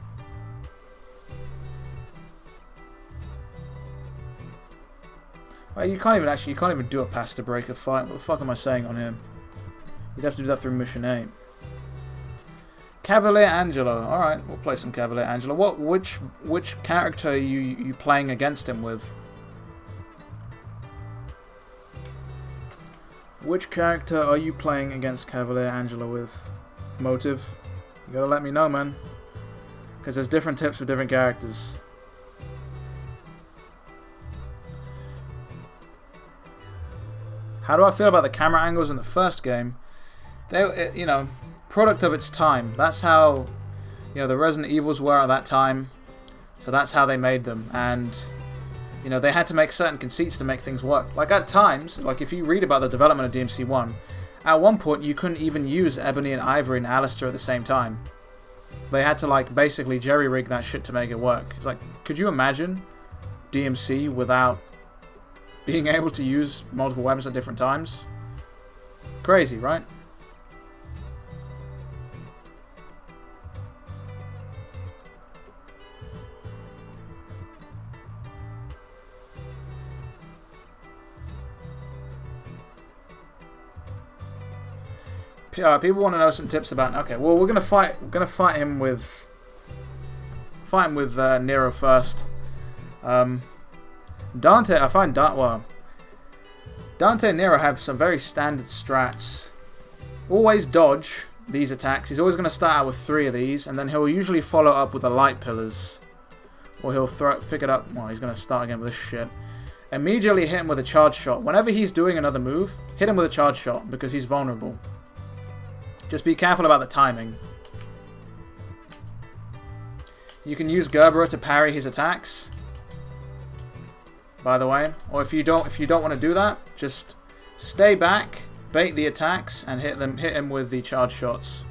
Speaker 1: Well, you can't even do a Pasta Breaker fight. What the fuck am I saying on him? You'd have to do that through Mission 8. Cavalier Angelo. Alright, we'll play some Cavalier Angelo. Which character are you playing against him with? Which character are you playing against Cavalier Angelo with? Motive? You gotta let me know, man. Because there's different tips for different characters. How do I feel about the camera angles in the first game? They, you know, product of its time. That's how, you know, the Resident Evils were at that time. So that's how they made them. And, you know, they had to make certain conceits to make things work. Like, at times, like, if you read about the development of DMC 1, at one point, you couldn't even use Ebony and Ivory and Alistair at the same time. They had to, like, basically jerry-rig that shit to make it work. It's like, could you imagine DMC without being able to use multiple weapons at different times? Crazy, right? People want to know some tips about. Okay, well, we're gonna fight him with Nero first. Dante, I find Dante and Nero have some very standard strats. Always dodge these attacks. He's always going to start out with 3 of these, and then he'll usually follow up with the light pillars, or he'll pick it up. Well, he's going to start again with this shit. Immediately hit him with a charge shot. Whenever he's doing another move, hit him with a charge shot because he's vulnerable. Just be careful about the timing. You can use Gerbera to parry his attacks, by the way. Or if you don't want to do that, just stay back, bait the attacks, and hit him with the charge shots.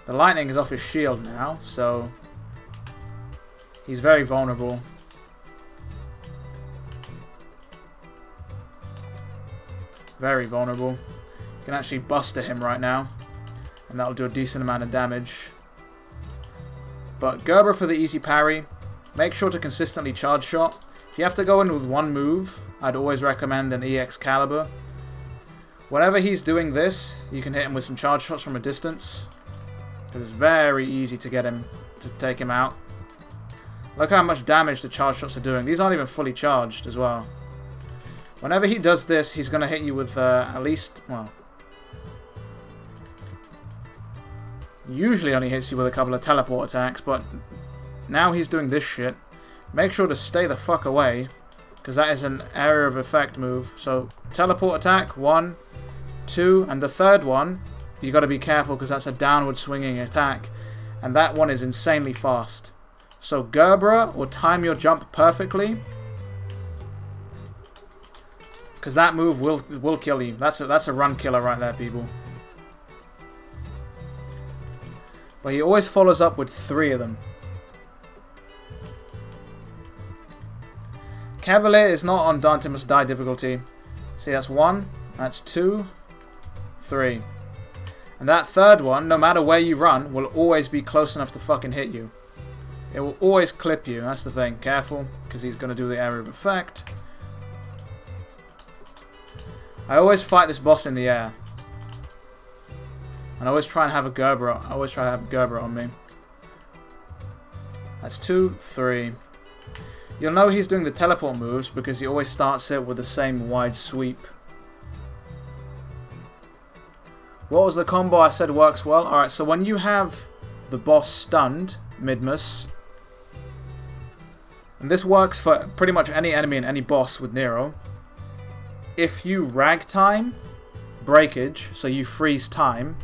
Speaker 1: The lightning is off his shield now, so he's very vulnerable. Very vulnerable. You can actually buster him right now, and that'll do a decent amount of damage. But Gerbera for the easy parry. Make sure to consistently charge shot. If you have to go in with one move, I'd always recommend an EX Caliber. Whenever he's doing this, you can hit him with some charge shots from a distance, because it's very easy to get him, to take him out. Look how much damage the charge shots are doing. These aren't even fully charged as well. Whenever he does this, he's going to hit you with at least, well, usually only hits you with a couple of teleport attacks, but now he's doing this shit. Make sure to stay the fuck away, because that is an area of effect move. So teleport attack, 1, 2, and the third one, you got to be careful because that's a downward swinging attack, and that one is insanely fast. So Gerbera will time your jump perfectly. Because that move will kill you. That's a run killer right there, people. But he always follows up with 3 of them. Cavalier is not on Dante Must Die difficulty. See, that's 1, that's 2, 3. And that 3rd one, no matter where you run, will always be close enough to fucking hit you. It will always clip you, that's the thing. Careful, because he's going to do the area of effect. I always fight this boss in the air. And I always try and have a Gerber. I always try to have a Gerber on me. That's 2, 3. You'll know he's doing the teleport moves because he always starts it with the same wide sweep. What was the combo I said works well? Alright, so when you have the boss stunned, Midmus, and this works for pretty much any enemy and any boss with Nero, if you ragtime, breakage, so you freeze time,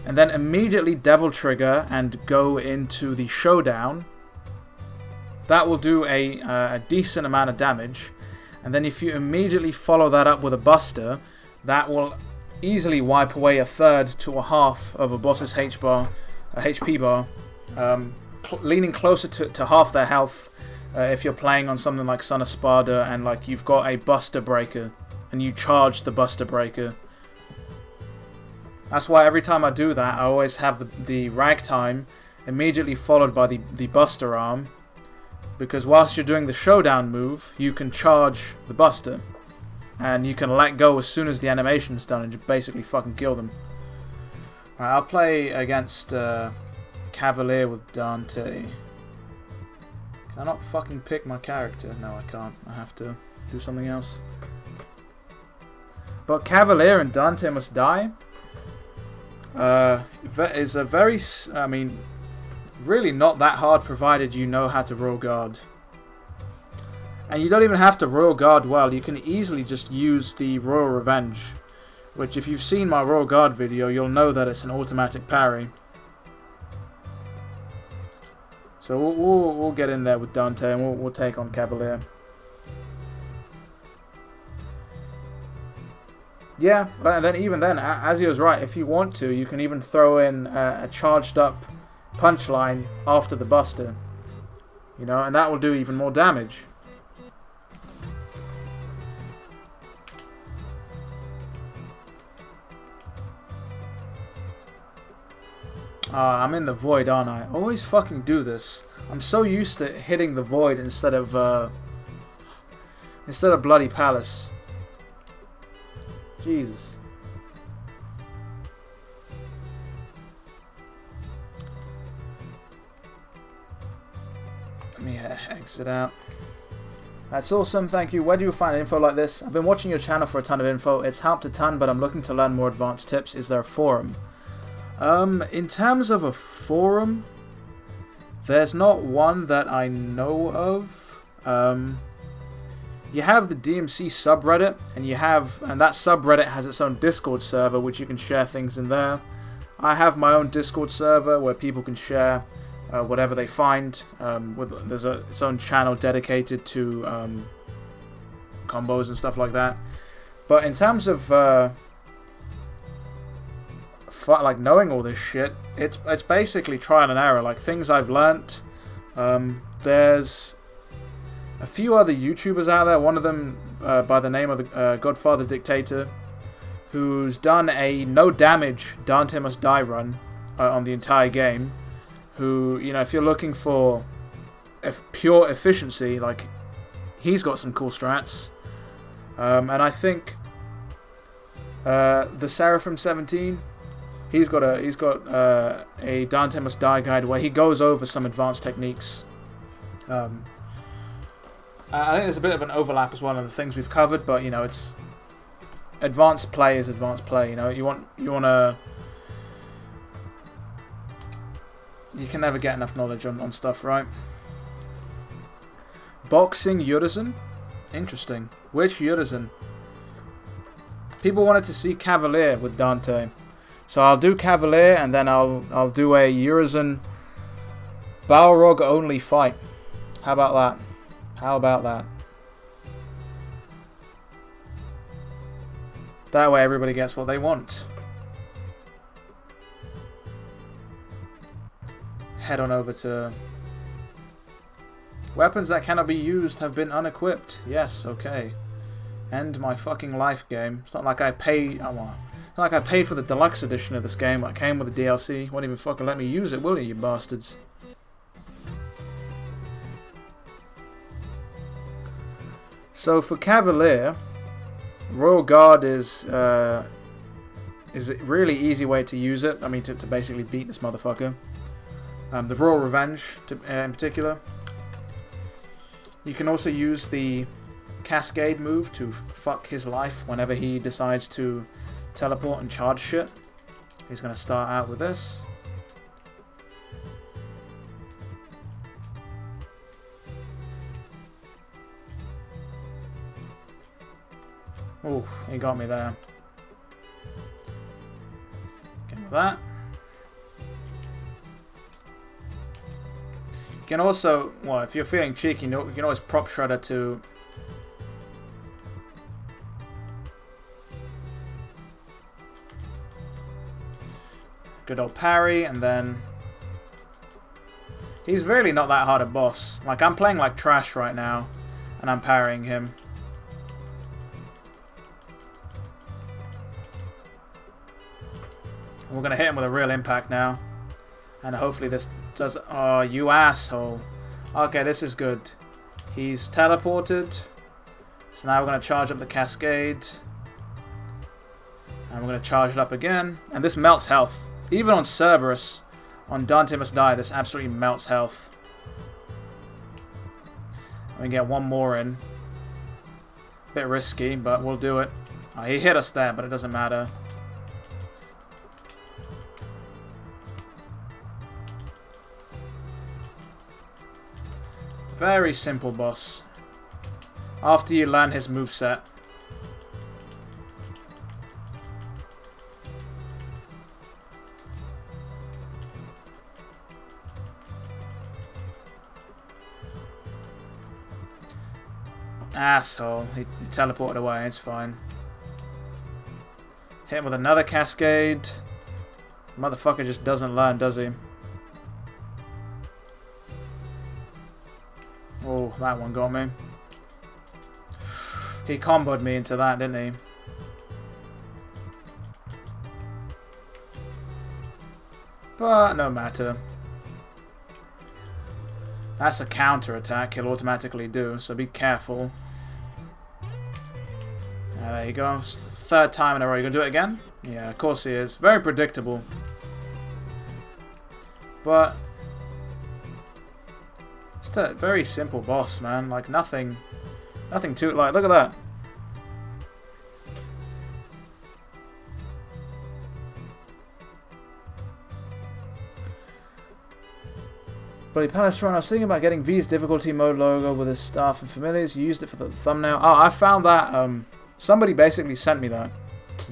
Speaker 1: and then immediately Devil Trigger and go into the showdown, that will do a decent amount of damage. And then if you immediately follow that up with a Buster, that will easily wipe away 1/3 to 1/2 of a boss's HP bar, leaning closer to half their health if you're playing on something like Son of Sparda and like you've got a Buster Breaker and you charge the Buster Breaker. That's why every time I do that, I always have the ragtime immediately followed by the Buster Arm, because whilst you're doing the showdown move, you can charge the Buster, and you can let go as soon as the animation's done and just basically fucking kill them. Alright, I'll play against Cavalier with Dante. Can I not fucking pick my character? No, I can't. I have to do something else. But Cavalier and Dante Must Die is a very, I mean, really not that hard provided you know how to Royal Guard. And you don't even have to Royal Guard well, you can easily just use the Royal Revenge, which if you've seen my Royal Guard video, you'll know that it's an automatic parry. So we'll get in there with Dante and we'll take on Cavalier. Yeah, and then even then, Azio's right, if you want to, you can even throw in a charged up punchline after the Buster. You know, and that will do even more damage. I'm in the void, aren't I? I always fucking do this. I'm so used to hitting the void instead of Bloody Palace. Jesus. Let me exit out. That's awesome, thank you. Where do you find info like this? I've been watching your channel for a ton of info. It's helped a ton, but I'm looking to learn more advanced tips. Is there a forum? In terms of a forum, there's not one that I know of. You have the DMC subreddit, and that subreddit has its own Discord server, which you can share things in there. I have my own Discord server where people can share whatever they find. There's its own channel dedicated to combos and stuff like that. But in terms of like knowing all this shit, it's basically trial and error. Like things I've learnt. There's a few other YouTubers out there. One of them by the name of the Godfather Dictator, who's done a no damage Dante Must Die run on the entire game. Who, you know, if you're looking for pure efficiency, like he's got some cool strats. And I think the Seraphim 17. He's got a Dante Must Die guide where he goes over some advanced techniques. I think there's a bit of an overlap as well in the things we've covered, but you know, it's advanced play is advanced play. You know, you can never get enough knowledge on stuff, right? Boxing Urizen? Interesting. Which Urizen? People wanted to see Cavalier with Dante. So I'll do Cavalier, and then I'll do a Urizen Balrog only fight. How about that? How about that? That way everybody gets what they want. Head on over to... Weapons that cannot be used have been unequipped. Yes, okay. End my fucking life, game. It's not like I paid... Oh, well, it's not like I paid for the deluxe edition of this game that came with the DLC. Won't even fucking let me use it, will you bastards? So for Cavalier, Royal Guard is a really easy way to use it. I mean, to basically beat this motherfucker. The Royal Revenge, in particular. You can also use the Cascade move to fuck his life whenever he decides to teleport and charge shit. He's going to start out with this. Oh, he got me there. Get with that. You can also, well, if you're feeling cheeky, you can always prop Shredder to... Good old parry, and then... He's really not that hard a boss. Like, I'm playing like trash right now, and I'm parrying him. We're going to hit him with a real impact now. And hopefully this does... Oh, you asshole. Okay, this is good. He's teleported. So now we're going to charge up the Cascade. And we're going to charge it up again. And this melts health. Even on Cerberus, on Dante Must Die, this absolutely melts health. And we get one more in. Bit risky, but we'll do it. Oh, he hit us there, but it doesn't matter. Very simple boss. After you learn his moveset. Asshole. He teleported away, it's fine. Hit him with another Cascade. Motherfucker just doesn't learn, does he? Oh, that one got me. He comboed me into that, didn't he? But no matter. That's a counter attack he'll automatically do, so be careful. There you go. Third time in a row. You gonna do it again? Yeah, of course he is. Very predictable. But it's a very simple boss, man. Like nothing too like. Look at that. Bloody Palace Run. I was thinking about getting V's difficulty mode logo with his staff and familiars. You used it for the thumbnail. Oh, I found that. Somebody basically sent me that.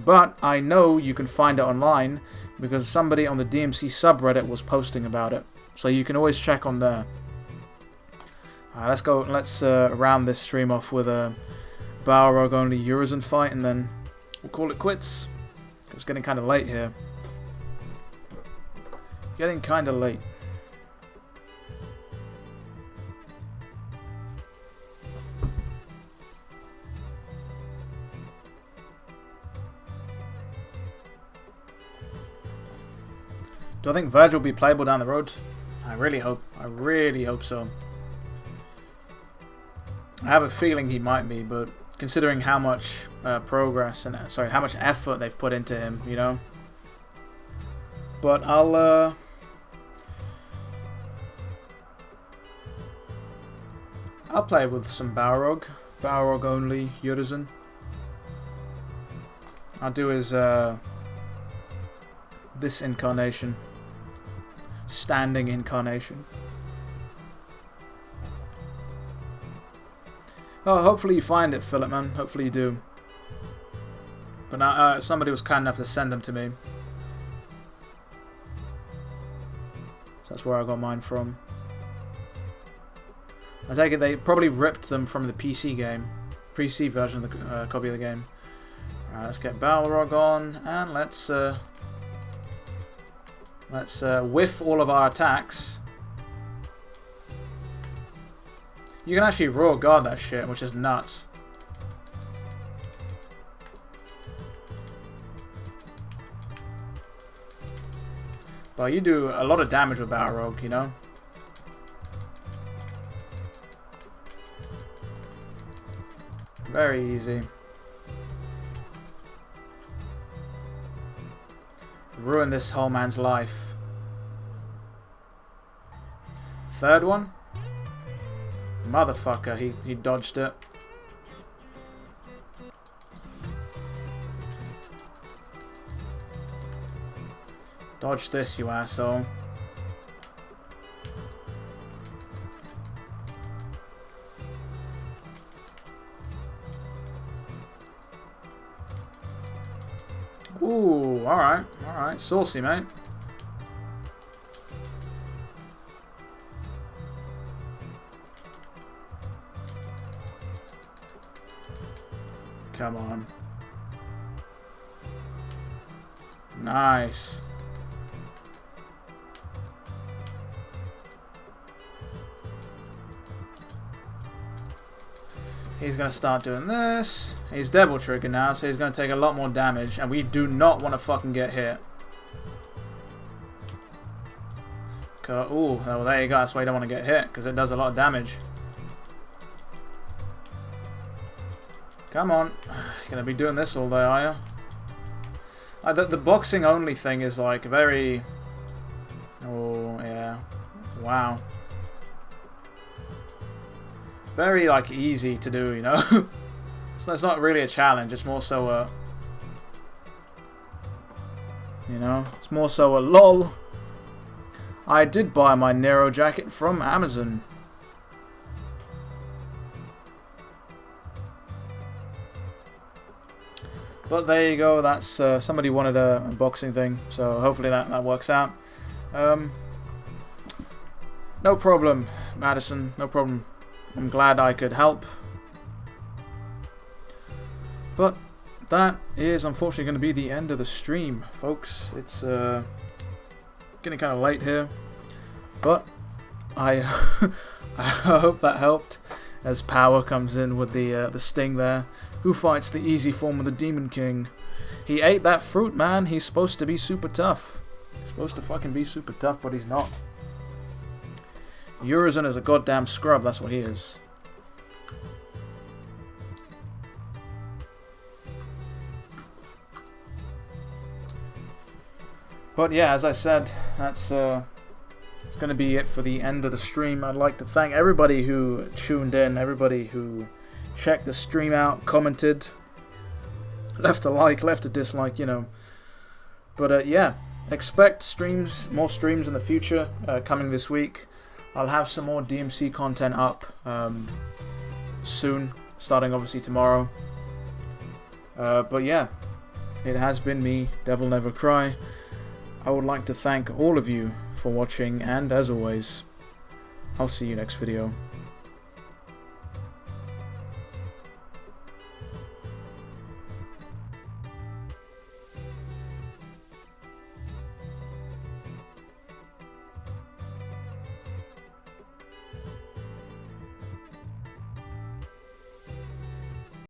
Speaker 1: But I know you can find it online because somebody on the DMC subreddit was posting about it. So you can always check on there. Alright, let's go. Let's round this stream off with a Balrog only Urizen fight and then we'll call it quits. It's getting kind of late here. Getting kind of late. Do I think Virgil will be playable down the road? I really hope so. I have a feeling he might be, but considering how much progress and how much effort they've put into him, you know. But I'll play with some Balrog only Urizen. I'll do his this incarnation. Standing incarnation. Oh, hopefully you find it, Philip, man. Hopefully you do. But now, somebody was kind enough to send them to me. So that's where I got mine from. I take it they probably ripped them from the PC game. PC version of the copy of the game. Alright, let's get Balrog on, and let's whiff all of our attacks. You can actually raw guard that shit, which is nuts. But you do a lot of damage with Balrog, you know? Very easy. Ruin this whole man's life. Third one? Motherfucker, he dodged it. Dodge this, you asshole. Ooh, alright, alright. Saucy, mate. Come on. Nice. He's going to start doing this. He's Devil Trigger now, so he's going to take a lot more damage. And we do not want to fucking get hit. Ooh, well, there you go. That's why you don't want to get hit, because it does a lot of damage. Come on. You're going to be doing this all day, are you? The boxing only thing is like very... Oh, yeah. Wow. Very like easy to do, you know. So it's not really a challenge. It's more so a, you know, it's more so a lol. I did buy my Nero jacket from Amazon. But there you go. That's somebody wanted a unboxing thing, so hopefully that works out. No problem, Madison. No problem. I'm glad I could help. But that is unfortunately going to be the end of the stream, folks. It's getting kind of late here. But I hope that helped as Power comes in with the sting there. Who fights the easy form of the Demon King? He ate that fruit, man. He's supposed to be super tough. He's supposed to fucking be super tough, but he's not. Urizen is a goddamn scrub, that's what he is. But yeah, as I said, that's it's going to be it for the end of the stream. I'd like to thank everybody who tuned in, everybody who checked the stream out, commented, left a like, left a dislike, you know. But yeah, expect streams, more streams in the future coming this week. I'll have some more DMC content up soon, starting obviously tomorrow. But yeah, it has been me, DevilNeverCry. I would like to thank all of you for watching, and as always, I'll see you next video.